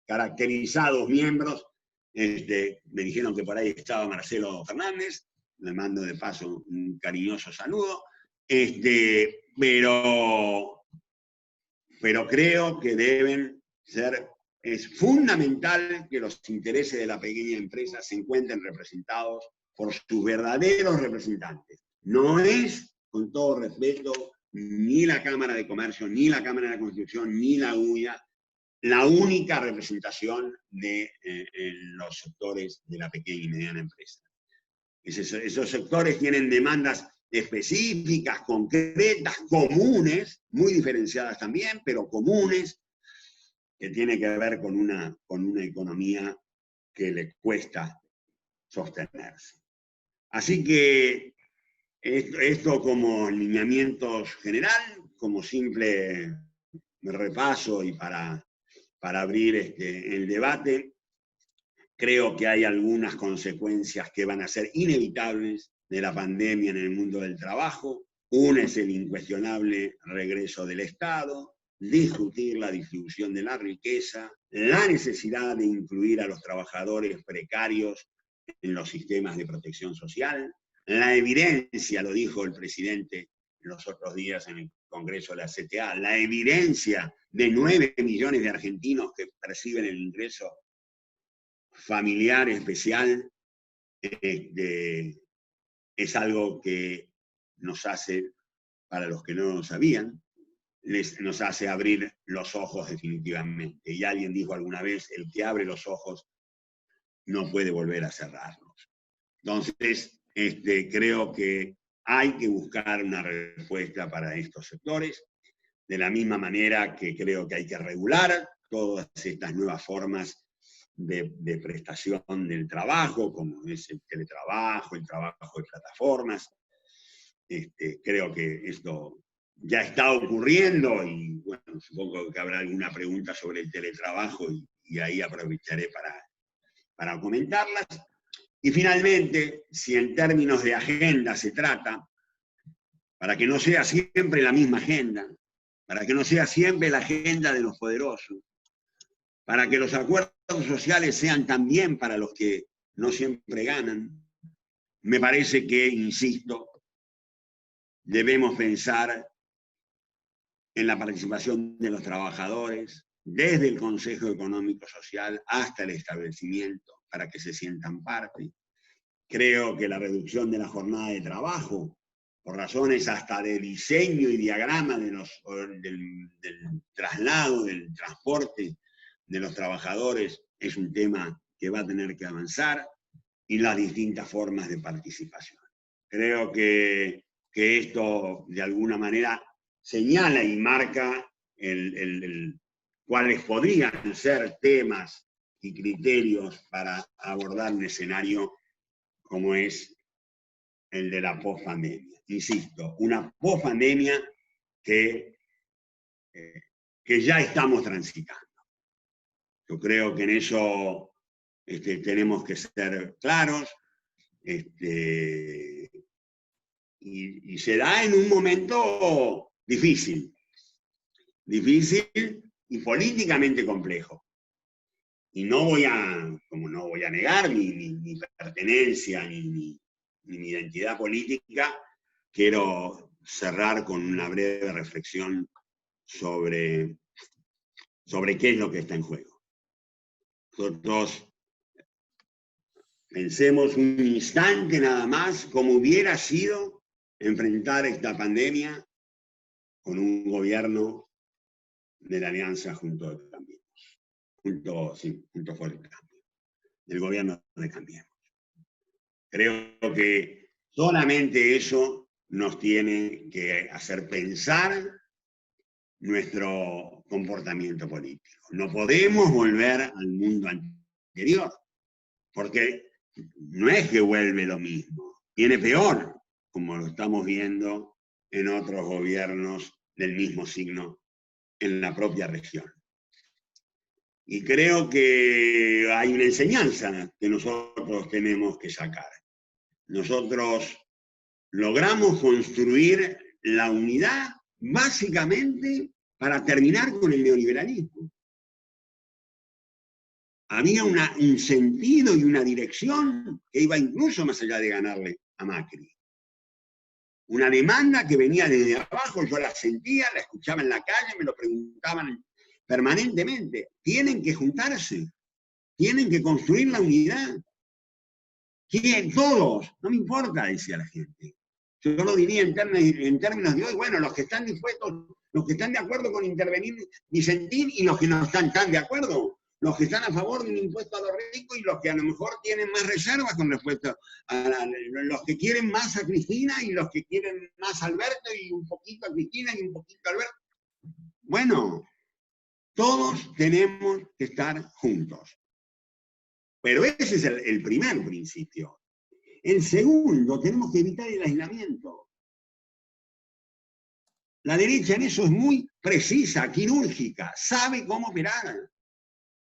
caracterizados miembros. Me dijeron que por ahí estaba Marcelo Fernández, le mando de paso un cariñoso saludo. Pero creo que deben ser, es fundamental que los intereses de la pequeña empresa se encuentren representados por sus verdaderos representantes. No es, con todo respeto, ni la Cámara de Comercio, ni la Cámara de Construcción, ni la UIA, la única representación de los sectores de la pequeña y mediana empresa. Esos sectores tienen demandas específicas, concretas, comunes, muy diferenciadas también, pero comunes, que tienen que ver con una economía que le cuesta sostenerse. Así que esto como lineamientos general, como simple repaso y para abrir el debate, creo que hay algunas consecuencias que van a ser inevitables de la pandemia en el mundo del trabajo. Una es el incuestionable regreso del Estado, discutir la distribución de la riqueza, la necesidad de incluir a los trabajadores precarios en los sistemas de protección social, la evidencia, lo dijo el presidente los otros días en el Congreso de la CTA, la evidencia de 9 millones de argentinos que perciben el ingreso familiar especial, es algo que nos hace, para los que no lo sabían, nos hace abrir los ojos definitivamente. Y alguien dijo alguna vez, el que abre los ojos no puede volver a cerrarlos. Entonces, creo que hay que buscar una respuesta para estos sectores, de la misma manera que creo que hay que regular todas estas nuevas formas de prestación del trabajo, como es el teletrabajo, el trabajo de plataformas. Creo que esto ya está ocurriendo y bueno, supongo que habrá alguna pregunta sobre el teletrabajo y ahí aprovecharé para comentarlas. Y finalmente, si en términos de agenda se trata, para que no sea siempre la misma agenda, para que no sea siempre la agenda de los poderosos, para que los acuerdos sociales sean también para los que no siempre ganan, me parece que, insisto, debemos pensar en la participación de los trabajadores, desde el Consejo Económico Social hasta el establecimiento, para que se sientan parte. Creo que la reducción de la jornada de trabajo, por razones hasta de diseño y diagrama del traslado, del transporte de los trabajadores, es un tema que va a tener que avanzar, y las distintas formas de participación. Creo que esto, de alguna manera, señala y marca cuáles podrían ser temas y criterios para abordar un escenario como es el de la pospandemia. Insisto, una pospandemia que ya estamos transitando. Yo creo que en eso tenemos que ser claros, y se da en un momento difícil. difícil y políticamente complejo. Y no voy a negar mi pertenencia ni mi identidad política, quiero cerrar con una breve reflexión sobre qué es lo que está en juego. Nosotros pensemos un instante nada más cómo hubiera sido enfrentar esta pandemia con un gobierno de la Alianza Juntos por el Cambio, del gobierno de Cambiemos. Creo que solamente eso nos tiene que hacer pensar nuestro comportamiento político. No podemos volver al mundo anterior, porque no es que vuelve lo mismo, viene peor, como lo estamos viendo en otros gobiernos del mismo signo en la propia región. Y creo que hay una enseñanza que nosotros tenemos que sacar. Nosotros logramos construir la unidad básicamente para terminar con el neoliberalismo. Había un sentido y una dirección que iba incluso más allá de ganarle a Macri. Una demanda que venía desde abajo, yo la sentía, la escuchaba en la calle, me lo preguntaban permanentemente. Tienen que juntarse, tienen que construir la unidad. ¿Quién? Todos, no me importa, decía la gente. Yo lo diría en términos de hoy, bueno, los que están dispuestos, los que están de acuerdo con intervenir Vicentín y los que no están tan de acuerdo, los que están a favor de un impuesto a los ricos y los que a lo mejor tienen más reservas con respecto a los que quieren más a Cristina y los que quieren más a Alberto y un poquito a Cristina y un poquito a Alberto. Bueno, todos tenemos que estar juntos. Pero ese es el primer principio. El segundo, tenemos que evitar el aislamiento. La derecha en eso es muy precisa, quirúrgica, sabe cómo operar.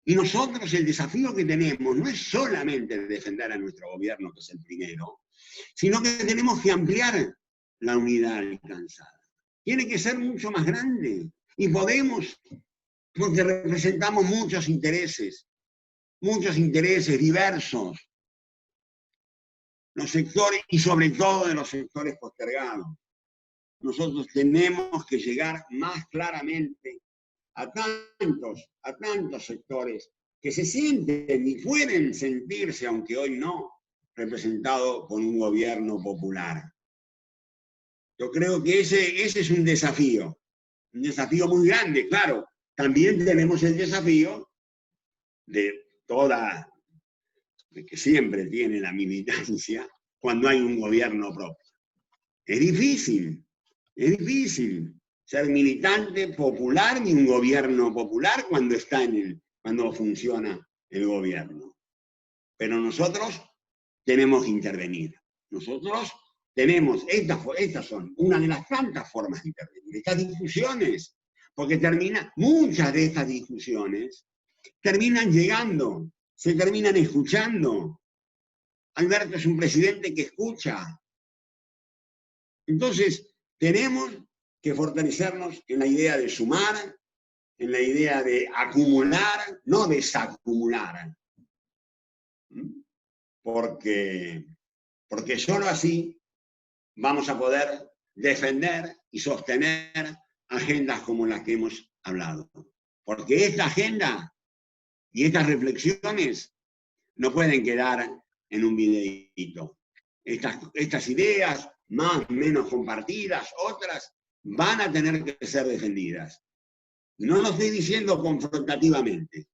Y nosotros el desafío que tenemos no es solamente defender a nuestro gobierno, que es el primero, sino que tenemos que ampliar la unidad alcanzada. Tiene que ser mucho más grande. Y podemos, porque representamos muchos intereses diversos. Los sectores, y sobre todo de los sectores postergados. Nosotros tenemos que llegar más claramente a tantos sectores que se sienten y pueden sentirse, aunque hoy no, representados por un gobierno popular. Yo creo que ese es un desafío muy grande, claro. También tenemos el desafío de que siempre tiene la militancia cuando hay un gobierno propio. Es difícil ser militante popular ni un gobierno popular cuando funciona el gobierno. Pero nosotros tenemos que intervenir. Nosotros tenemos, estas son una de las tantas formas de intervenir. Estas discusiones, porque muchas de estas discusiones terminan llegando, se terminan escuchando. Alberto es un presidente que escucha. Entonces, tenemos que fortalecernos en la idea de sumar, en la idea de acumular, no desacumular. Porque solo así vamos a poder defender y sostener agendas como las que hemos hablado. Porque esta agenda y estas reflexiones no pueden quedar en un videíto. Estas ideas, más o menos compartidas, otras, van a tener que ser defendidas. No lo estoy diciendo confrontativamente,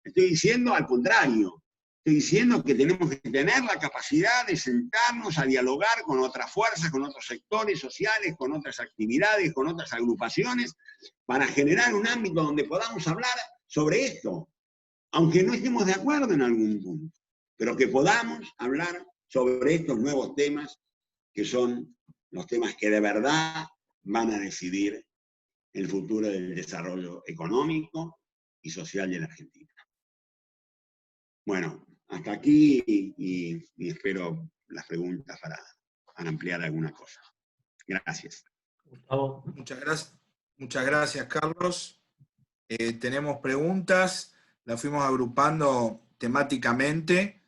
estoy diciendo al contrario. Estoy diciendo que tenemos que tener la capacidad de sentarnos a dialogar con otras fuerzas, con otros sectores sociales, con otras actividades, con otras agrupaciones, para generar un ámbito donde podamos hablar sobre esto, aunque no estemos de acuerdo en algún punto, pero que podamos hablar sobre estos nuevos temas, que son los temas que de verdad van a decidir el futuro del desarrollo económico y social de la Argentina. Bueno, hasta aquí y espero las preguntas para ampliar alguna cosa. Gracias. Gustavo. Muchas gracias. Muchas gracias, Carlos. Tenemos preguntas, las fuimos agrupando temáticamente,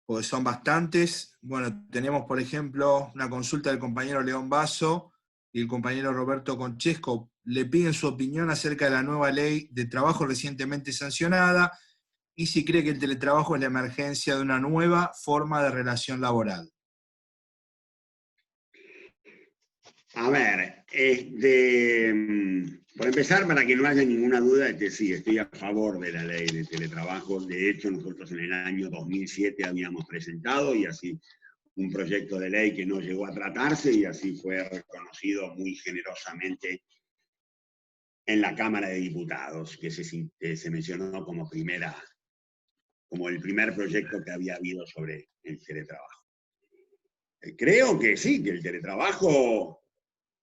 porque son bastantes. Bueno, tenemos, por ejemplo, una consulta del compañero León Basso y el compañero Roberto Conchesco. Le piden su opinión acerca de la nueva ley de trabajo recientemente sancionada y si cree que el teletrabajo es la emergencia de una nueva forma de relación laboral. A ver, por empezar, para que no haya ninguna duda, sí, estoy a favor de la ley de teletrabajo. De hecho, nosotros en el año 2007 habíamos presentado y así un proyecto de ley que no llegó a tratarse y así fue reconocido muy generosamente en la Cámara de Diputados, que se mencionó como el primer proyecto que había habido sobre el teletrabajo. Creo que sí, que el teletrabajo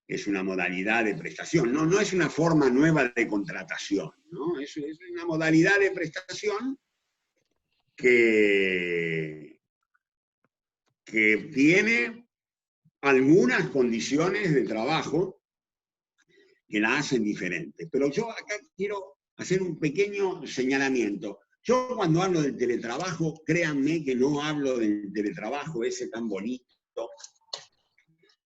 es una modalidad de prestación, no es una forma nueva de contratación, ¿no? Es una modalidad de prestación que tiene algunas condiciones de trabajo que la hacen diferente. Pero yo acá quiero hacer un pequeño señalamiento. Yo cuando hablo del teletrabajo, créanme que no hablo del teletrabajo ese tan bonito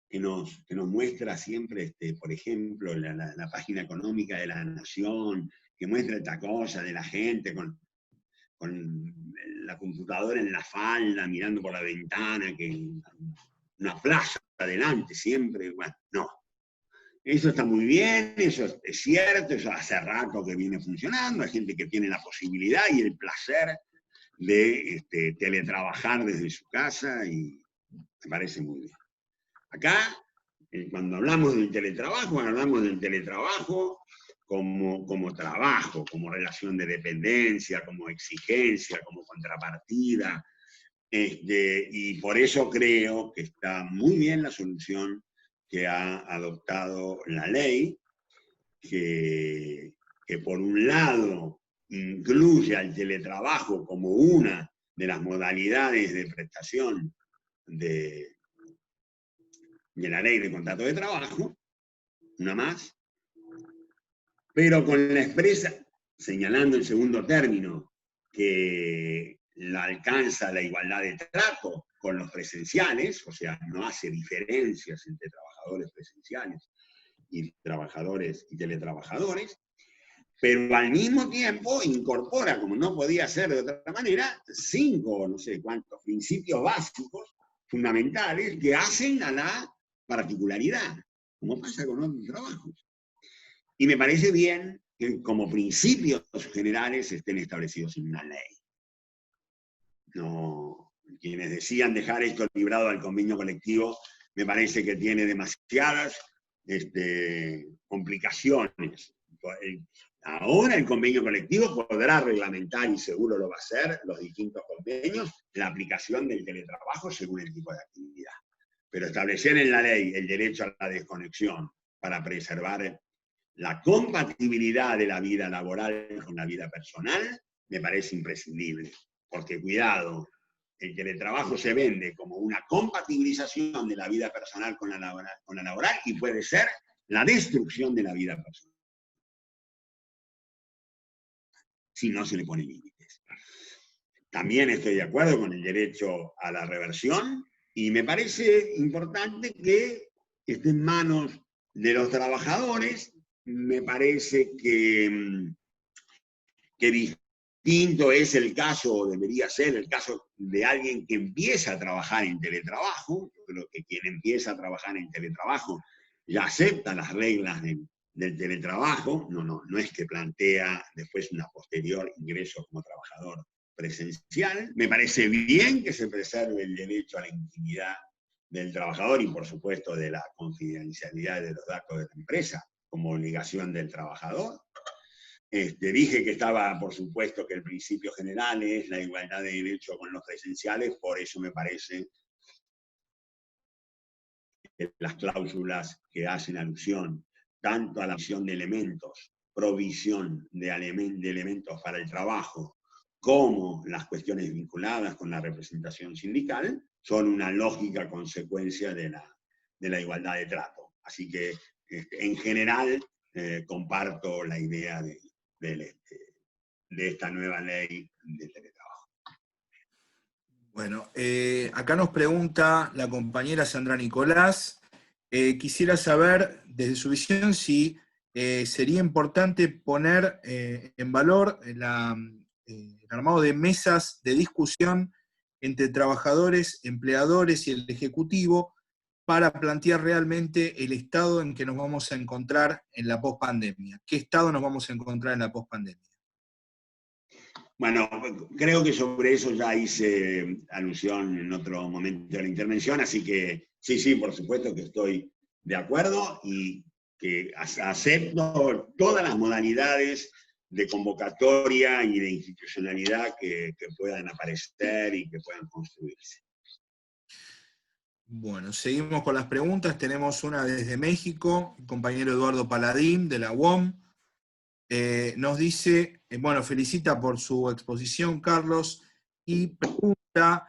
que nos muestra siempre, por ejemplo, la página económica de la Nación, que muestra esta cosa de la gente con la computadora en la falda, mirando por la ventana, que una plaza adelante siempre. Bueno, no. Eso está muy bien, eso es cierto, eso hace rato que viene funcionando, hay gente que tiene la posibilidad y el placer de teletrabajar desde su casa y me parece muy bien. Acá, cuando hablamos del teletrabajo como trabajo, como relación de dependencia, como exigencia, como contrapartida. Y por eso creo que está muy bien la solución que ha adoptado la ley, que por un lado incluye al teletrabajo como una de las modalidades de prestación de la ley de contrato de trabajo, una más, pero con la expresa, señalando en segundo término, que la alcanza la igualdad de trato con los presenciales, o sea, no hace diferencias entre trabajadores presenciales y trabajadores y teletrabajadores, pero al mismo tiempo incorpora, como no podía ser de otra manera, 5, no sé cuántos, principios básicos, fundamentales, que hacen a la particularidad, como pasa con otros trabajos. Y me parece bien que como principios generales estén establecidos en una ley. No, quienes decían dejar esto librado al convenio colectivo, me parece que tiene demasiadas complicaciones. Ahora el convenio colectivo podrá reglamentar, y seguro lo va a hacer, los distintos convenios, la aplicación del teletrabajo según el tipo de actividad. Pero establecer en la ley el derecho a la desconexión para preservar la compatibilidad de la vida laboral con la vida personal me parece imprescindible. Porque, cuidado, el teletrabajo se vende como una compatibilización de la vida personal con la laboral y puede ser la destrucción de la vida personal, si no se le pone límites. También estoy de acuerdo con el derecho a la reversión y me parece importante que esté en manos de los trabajadores. Me parece que distinto es el caso, o debería ser el caso de alguien que empieza a trabajar en teletrabajo. Yo creo que quien empieza a trabajar en teletrabajo ya acepta las reglas del teletrabajo, no es que plantea después una posterior ingreso como trabajador presencial. Me parece bien que se preserve el derecho a la intimidad del trabajador y, por supuesto, de la confidencialidad de los datos de la empresa como obligación del trabajador. Dije que estaba, por supuesto, que el principio general es la igualdad de derecho con los presenciales, por eso me parece que las cláusulas que hacen alusión tanto a la provisión de elementos, provisión de elementos para el trabajo, como las cuestiones vinculadas con la representación sindical, son una lógica consecuencia de la igualdad de trato. Así que, en general, comparto la idea de esta nueva ley del teletrabajo. Bueno, acá nos pregunta la compañera Sandra Nicolás, quisiera saber desde su visión si sería importante poner en valor el armado de mesas de discusión entre trabajadores, empleadores y el Ejecutivo para plantear realmente el estado en que nos vamos a encontrar en la pospandemia. ¿Qué estado nos vamos a encontrar en la pospandemia? Bueno, creo que sobre eso ya hice alusión en otro momento de la intervención, así que sí, por supuesto que estoy de acuerdo y que acepto todas las modalidades de convocatoria y de institucionalidad que puedan aparecer y que puedan construirse. Bueno, seguimos con las preguntas. Tenemos una desde México, el compañero Eduardo Paladín, de la UOM. Nos dice, bueno, felicita por su exposición, Carlos, y pregunta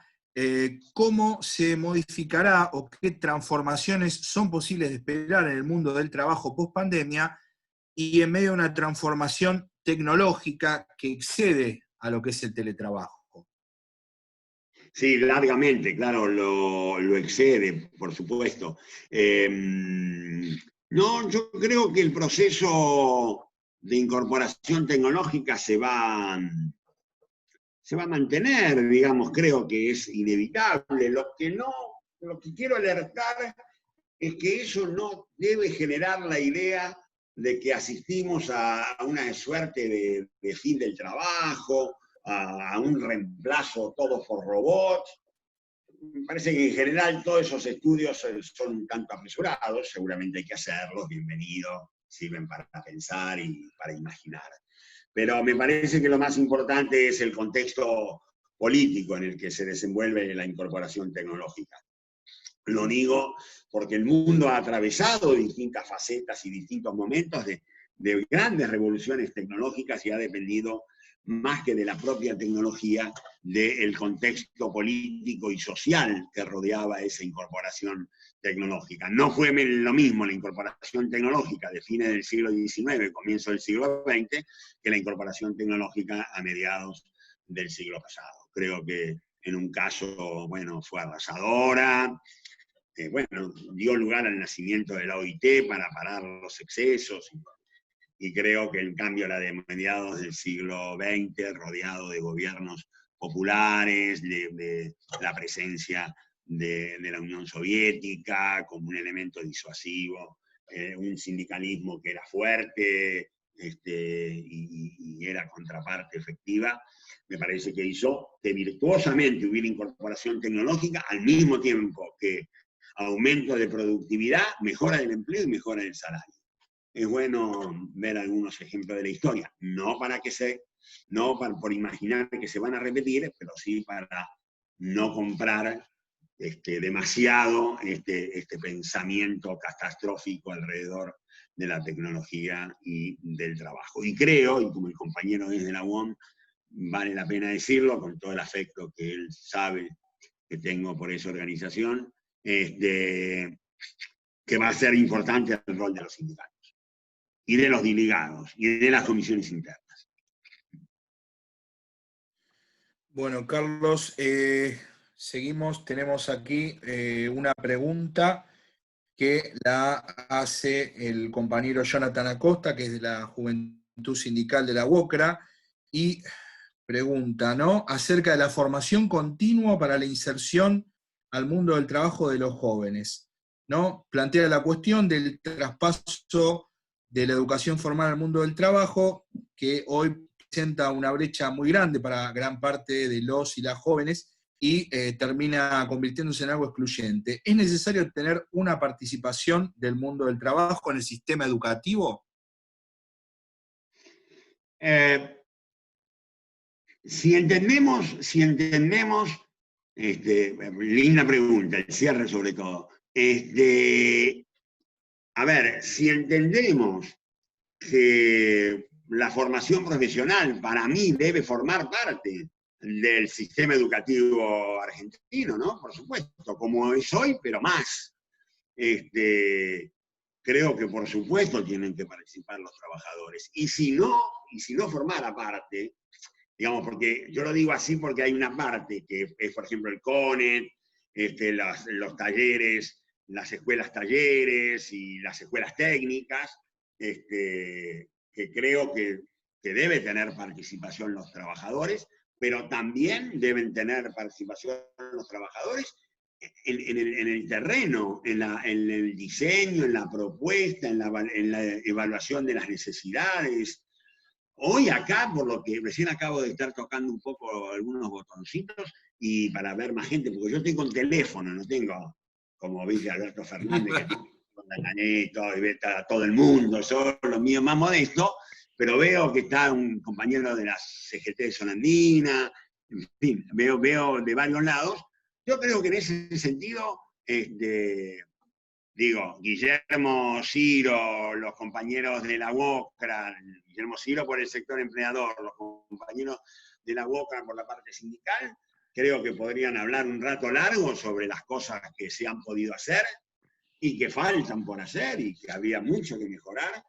cómo se modificará o qué transformaciones son posibles de esperar en el mundo del trabajo post-pandemia y en medio de una transformación tecnológica que excede a lo que es el teletrabajo. Sí, largamente, claro, lo excede, por supuesto. No, yo creo que el proceso de incorporación tecnológica se va a mantener, digamos, creo que es inevitable. Lo que quiero alertar es que eso no debe generar la idea de que asistimos a una suerte de fin del trabajo, a un reemplazo todo por robots. Me parece que en general todos esos estudios son un tanto apresurados, seguramente hay que hacerlos, bienvenidos, sirven para pensar y para imaginar. Pero me parece que lo más importante es el contexto político en el que se desenvuelve la incorporación tecnológica. Lo digo porque el mundo ha atravesado distintas facetas y distintos momentos de grandes revoluciones tecnológicas y ha dependido más que de la propia tecnología, del contexto político y social que rodeaba esa incorporación tecnológica. No fue lo mismo la incorporación tecnológica de fines del siglo XIX, comienzo del siglo XX, que la incorporación tecnológica a mediados del siglo pasado. Creo que en un caso, bueno, fue arrasadora, bueno, dio lugar al nacimiento de la OIT para parar los excesos, y creo que en cambio la de mediados del siglo XX, rodeado de gobiernos populares, de la presencia de la Unión Soviética como un elemento disuasivo, un sindicalismo que era fuerte y era contraparte efectiva, me parece que hizo que virtuosamente hubiera incorporación tecnológica al mismo tiempo que aumento de productividad, mejora del empleo y mejora del salario. Es bueno ver algunos ejemplos de la historia, no por imaginar que se van a repetir, pero sí para no comprar demasiado este pensamiento catastrófico alrededor de la tecnología y del trabajo. Y creo, y como el compañero es de la UOM, vale la pena decirlo, con todo el afecto que él sabe que tengo por esa organización, que va a ser importante el rol de los sindicatos y de los delegados, y de las comisiones internas. Bueno, Carlos, seguimos, tenemos aquí una pregunta que la hace el compañero Jonathan Acosta, que es de la Juventud Sindical de la UOCRA, y pregunta, ¿no?, acerca de la formación continua para la inserción al mundo del trabajo de los jóvenes, ¿no? Plantea la cuestión del traspaso de la educación formal al mundo del trabajo, que hoy presenta una brecha muy grande para gran parte de los y las jóvenes y termina convirtiéndose en algo excluyente. ¿Es necesario tener una participación del mundo del trabajo en el sistema educativo? Si entendemos, linda pregunta, el cierre sobre todo. A ver, si entendemos que la formación profesional para mí debe formar parte del sistema educativo argentino, ¿no? Por supuesto, como es hoy, pero más. creo que por supuesto tienen que participar los trabajadores. Y si no formara parte, digamos, porque yo lo digo así porque hay una parte que es, por ejemplo, el CONET, los talleres, las escuelas talleres y las escuelas técnicas, que creo que debe tener participación los trabajadores, pero también deben tener participación los trabajadores en el terreno, en el diseño, en la propuesta, en la evaluación de las necesidades. Hoy acá, por lo que recién acabo de estar tocando un poco algunos botoncitos, y para ver más gente, porque yo estoy con teléfono, no tengo, como viste Alberto Fernández, que con la caneta y ve a todo el mundo, solo lo mío más modesto, pero veo que está un compañero de la CGT de Zona Andina, en fin, veo de varios lados. Yo creo que en ese sentido, digo, Guillermo Ciro, los compañeros de la UOCRA, Guillermo Ciro por el sector empleador, los compañeros de la UOCRA por la parte sindical, creo que podrían hablar un rato largo sobre las cosas que se han podido hacer y que faltan por hacer y que había mucho que mejorar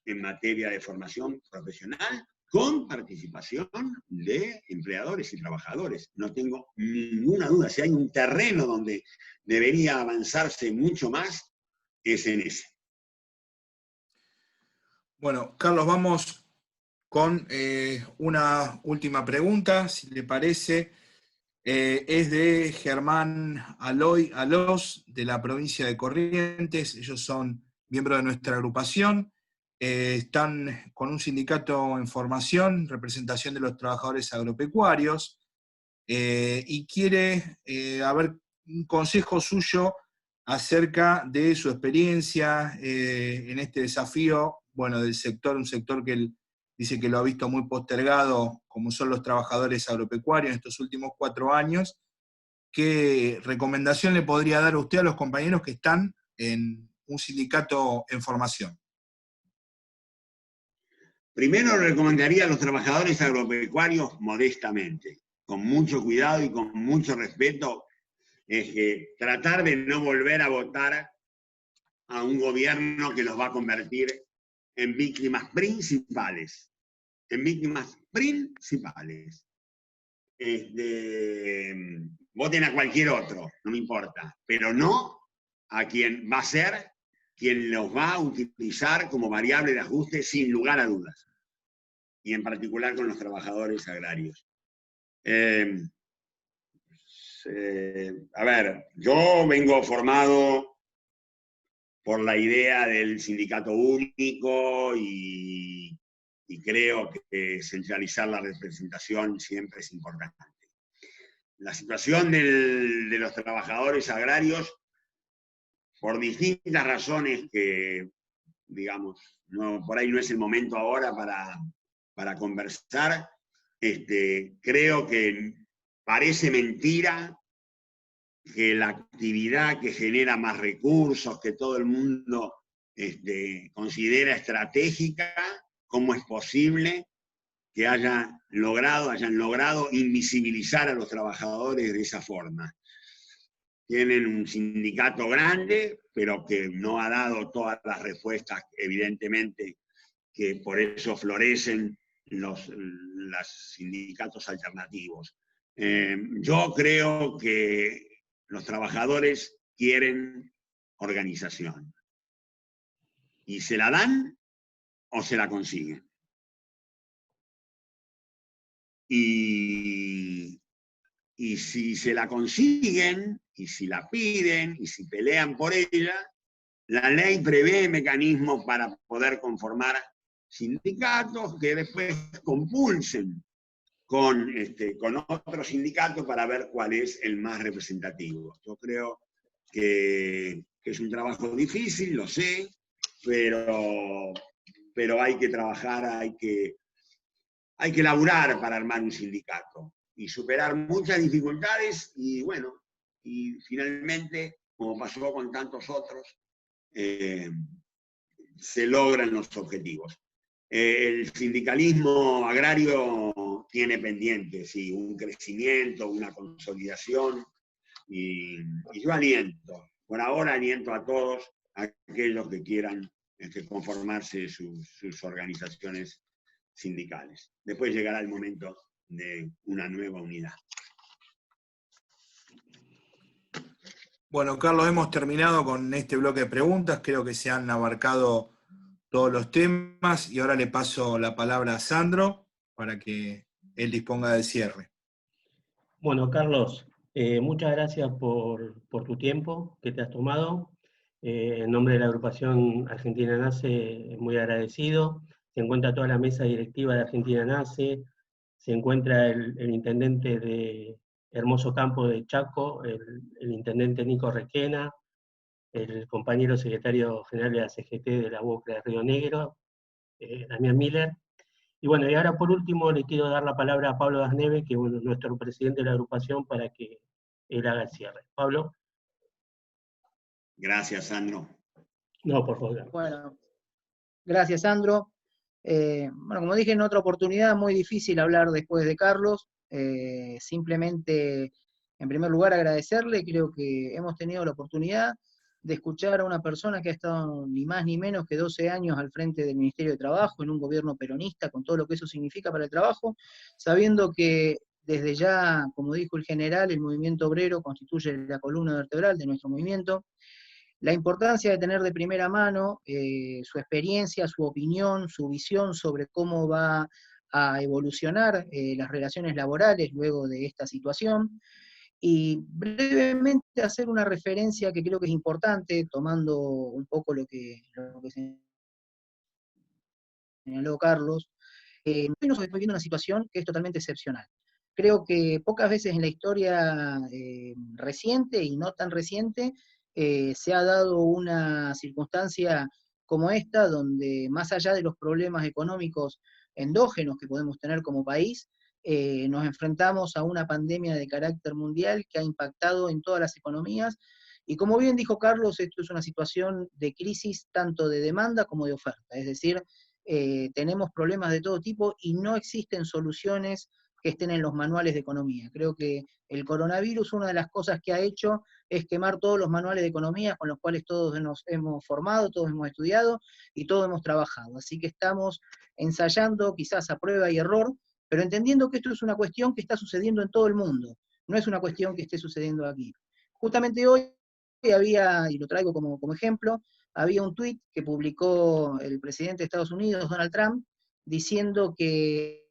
en materia de formación profesional, con participación de empleadores y trabajadores. No tengo ninguna duda. Si hay un terreno donde debería avanzarse mucho más, es en ese. Bueno, Carlos, vamos con una última pregunta, si le parece. Es de Germán Aloy Alós, de la provincia de Corrientes. Ellos son miembros de nuestra agrupación. Están con un sindicato en formación, representación de los trabajadores agropecuarios, y quiere haber un consejo suyo acerca de su experiencia en este desafío, bueno, del sector, un sector que él dice que lo ha visto muy postergado, como son los trabajadores agropecuarios en estos últimos 4 años. ¿Qué recomendación le podría dar a usted a los compañeros que están en un sindicato en formación? Primero recomendaría a los trabajadores agropecuarios modestamente, con mucho cuidado y con mucho respeto, es que tratar de no volver a votar a un gobierno que los va a convertir en víctimas principales. En víctimas principales. Voten a cualquier otro, no me importa, pero no a quien va a ser quien los va a utilizar como variable de ajuste sin lugar a dudas. Y en particular con los trabajadores agrarios. A ver, yo vengo formado por la idea del sindicato único y creo que centralizar la representación siempre es importante. La situación de los trabajadores agrarios, por distintas razones que, digamos, por ahí no es el momento ahora para conversar, creo que parece mentira que la actividad que genera más recursos, que todo el mundo considera estratégica, ¿cómo es posible que hayan logrado invisibilizar a los trabajadores de esa forma? Tienen un sindicato grande, pero que no ha dado todas las respuestas, evidentemente, que por eso florecen los sindicatos alternativos. Yo creo que los trabajadores quieren organización. ¿Y se la dan o se la consiguen? Y si se la consiguen, y si la piden, y si pelean por ella, la ley prevé mecanismos para poder conformar sindicatos que después compulsen con otros sindicatos para ver cuál es el más representativo. Yo creo que es un trabajo difícil, lo sé, pero hay que trabajar, hay que laburar para armar un sindicato y superar muchas dificultades y bueno, y finalmente, como pasó con tantos otros, se logran los objetivos. El sindicalismo agrario tiene pendientes, sí, un crecimiento, una consolidación, y yo aliento, por ahora aliento a todos aquellos que quieran conformarse sus organizaciones sindicales. Después llegará el momento de una nueva unidad. Bueno, Carlos, hemos terminado con este bloque de preguntas. Creo que se han abarcado todos los temas y ahora le paso la palabra a Sandro para que él disponga del cierre. Bueno, Carlos, muchas gracias por tu tiempo que te has tomado. En nombre de la agrupación Argentina Nace, muy agradecido. Se encuentra toda la mesa directiva de Argentina Nace, se encuentra el intendente de Hermoso Campo de Chaco, el intendente Nico Requena, el compañero secretario general de la CGT de la UOCRA de Río Negro, Damián Miller. Y bueno, y ahora por último le quiero dar la palabra a Pablo Dasneve, que es nuestro presidente de la agrupación, para que él haga el cierre. Pablo. Gracias, Sandro. No, por favor. Bueno, gracias, Sandro. Bueno, como dije en otra oportunidad, muy difícil hablar después de Carlos. Simplemente, en primer lugar, agradecerle. Creo que hemos tenido la oportunidad de escuchar a una persona que ha estado ni más ni menos que 12 años al frente del Ministerio de Trabajo, en un gobierno peronista, con todo lo que eso significa para el trabajo, sabiendo que desde ya, como dijo el general, el movimiento obrero constituye la columna vertebral de nuestro movimiento. La importancia de tener de primera mano su experiencia, su opinión, su visión sobre cómo va a evolucionar las relaciones laborales luego de esta situación, y brevemente hacer una referencia que creo que es importante, tomando un poco lo que señaló Carlos. Hoy nos estamos viviendo una situación que es totalmente excepcional. Creo que pocas veces en la historia reciente y no tan reciente se ha dado una circunstancia como esta, donde más allá de los problemas económicos endógenos que podemos tener como país, nos enfrentamos a una pandemia de carácter mundial que ha impactado en todas las economías. Y como bien dijo Carlos, esto es una situación de crisis tanto de demanda como de oferta. Es decir, tenemos problemas de todo tipo y no existen soluciones que estén en los manuales de economía. Creo que el coronavirus, una de las cosas que ha hecho es quemar todos los manuales de economía con los cuales todos nos hemos formado, todos hemos estudiado y todos hemos trabajado. Así que estamos ensayando quizás a prueba y error, pero entendiendo que esto es una cuestión que está sucediendo en todo el mundo, no es una cuestión que esté sucediendo aquí. Justamente hoy había, y lo traigo como ejemplo, había un tuit que publicó el presidente de Estados Unidos, Donald Trump, diciendo que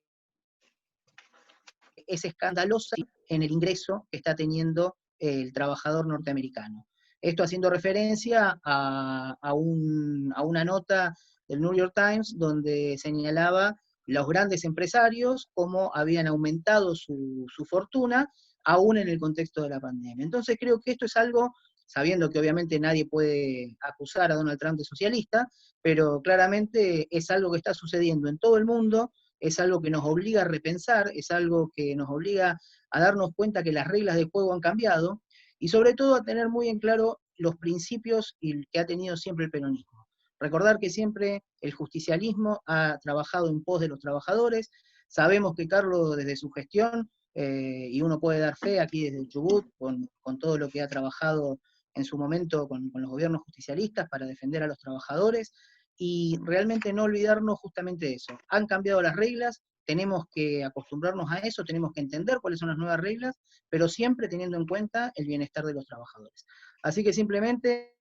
es escandalosa en el ingreso que está teniendo el trabajador norteamericano. Esto haciendo referencia a una nota del New York Times donde señalaba los grandes empresarios cómo habían aumentado su fortuna aún en el contexto de la pandemia. Entonces creo que esto es algo, sabiendo que obviamente nadie puede acusar a Donald Trump de socialista, pero claramente es algo que está sucediendo en todo el mundo, es algo que nos obliga a repensar, es algo que nos obliga a darnos cuenta que las reglas del juego han cambiado, y sobre todo a tener muy en claro los principios que ha tenido siempre el peronismo. Recordar que siempre el justicialismo ha trabajado en pos de los trabajadores. Sabemos que Carlos desde su gestión, y uno puede dar fe aquí desde el Chubut, con todo lo que ha trabajado en su momento con los gobiernos justicialistas para defender a los trabajadores, y realmente no olvidarnos justamente de eso. Han cambiado las reglas, tenemos que acostumbrarnos a eso, tenemos que entender cuáles son las nuevas reglas, pero siempre teniendo en cuenta el bienestar de los trabajadores. Así que simplemente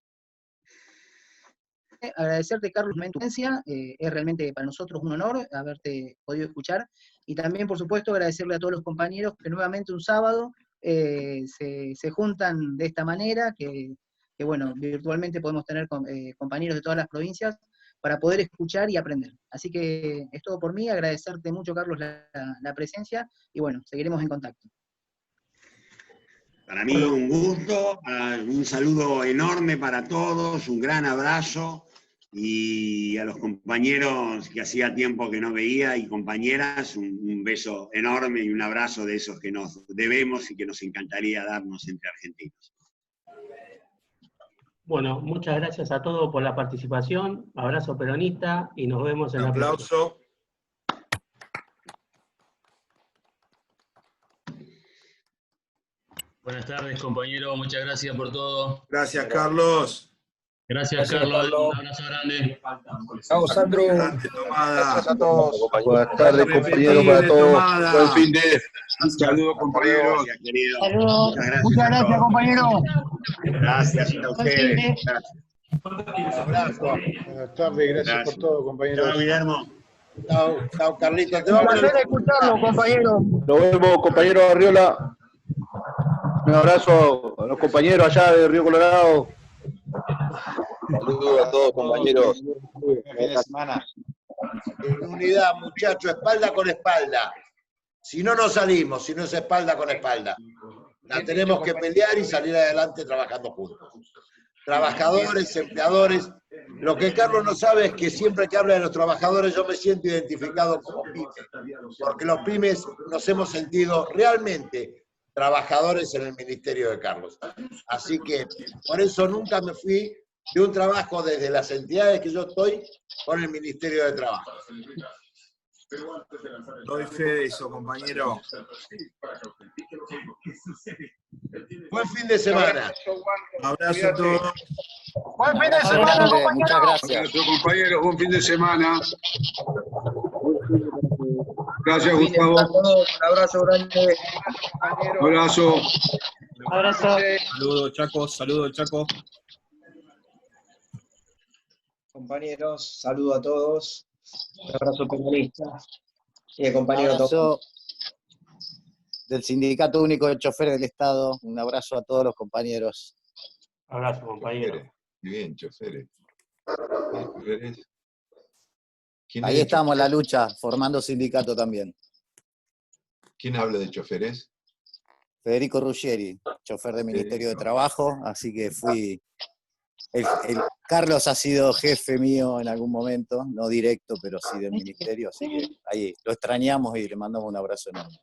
agradecerte, Carlos, tu presencia, es realmente para nosotros un honor haberte podido escuchar, y también, por supuesto, agradecerle a todos los compañeros que nuevamente un sábado se juntan de esta manera, que bueno, virtualmente podemos tener compañeros de todas las provincias para poder escuchar y aprender. Así que es todo por mí, agradecerte mucho, Carlos, la presencia, y bueno, seguiremos en contacto. Para mí un gusto, un saludo enorme para todos, un gran abrazo, y a los compañeros que hacía tiempo que no veía y compañeras, un beso enorme y un abrazo de esos que nos debemos y que nos encantaría darnos entre argentinos. Bueno, muchas gracias a todos por la participación, abrazo peronista y nos vemos en la próxima. Aplauso. Buenas tardes, compañero. Muchas gracias por todo. Gracias, Carlos. Gracias, Carlos. Un abrazo grande. Chao, Sandro. Gracias a todos. Buenas tardes, compañeros, para todos. Buen fin de. Saludos, compañeros. Gracias, querido. Saludos. Muchas gracias, compañero. Gracias a ustedes. Gracias. Buenas tardes, gracias por todo, compañeros. Chao, Guillermo. Chao, Carlitos. Te Un vamos placer escucharlo, compañero. Nos vemos, compañeros Arriola. Un abrazo a los compañeros allá de Río Colorado. Saludos a todos, compañeros. Buen fin de semana. En unidad, muchachos, espalda con espalda. Si no, no salimos, si no es espalda con espalda. La tenemos que pelear y salir adelante trabajando juntos. Trabajadores, empleadores. Lo que Carlos no sabe es que siempre que habla de los trabajadores yo me siento identificado como pyme, porque los pymes nos hemos sentido realmente trabajadores en el ministerio de Carlos. Así que por eso nunca me fui de un trabajo desde las entidades que yo estoy con el Ministerio de Trabajo. Doy fe de eso, compañero. Buen fin de semana. Abrazo a todos. Buen fin de semana, compañero. Muchas gracias. Compañeros, buen fin de semana. Gracias, Gustavo. Un abrazo grande. Abrazo. Abrazo. Saludos, Chaco. Saludos, Chaco. Compañeros, saludo a todos. Un abrazo peronista. Y el compañero Abrazo del Sindicato Único de Choferes del Estado. Un abrazo a todos los compañeros. Abrazo, compañero. Bien, choferes. Ahí estamos en la lucha, formando sindicato también. ¿Quién habla de choferes? Federico Ruggieri, chofer del Ministerio de Trabajo, así que fui... Carlos ha sido jefe mío en algún momento, no directo, pero sí del ministerio, así que ahí lo extrañamos y le mandamos un abrazo enorme.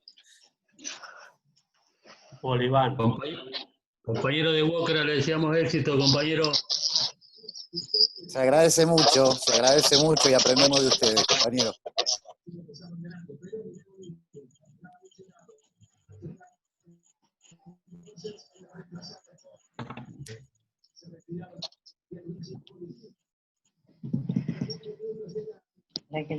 Oliván. Compañero de Walker, le deseamos éxito, compañero. Se agradece mucho y aprendemos de ustedes, compañeros. Hay que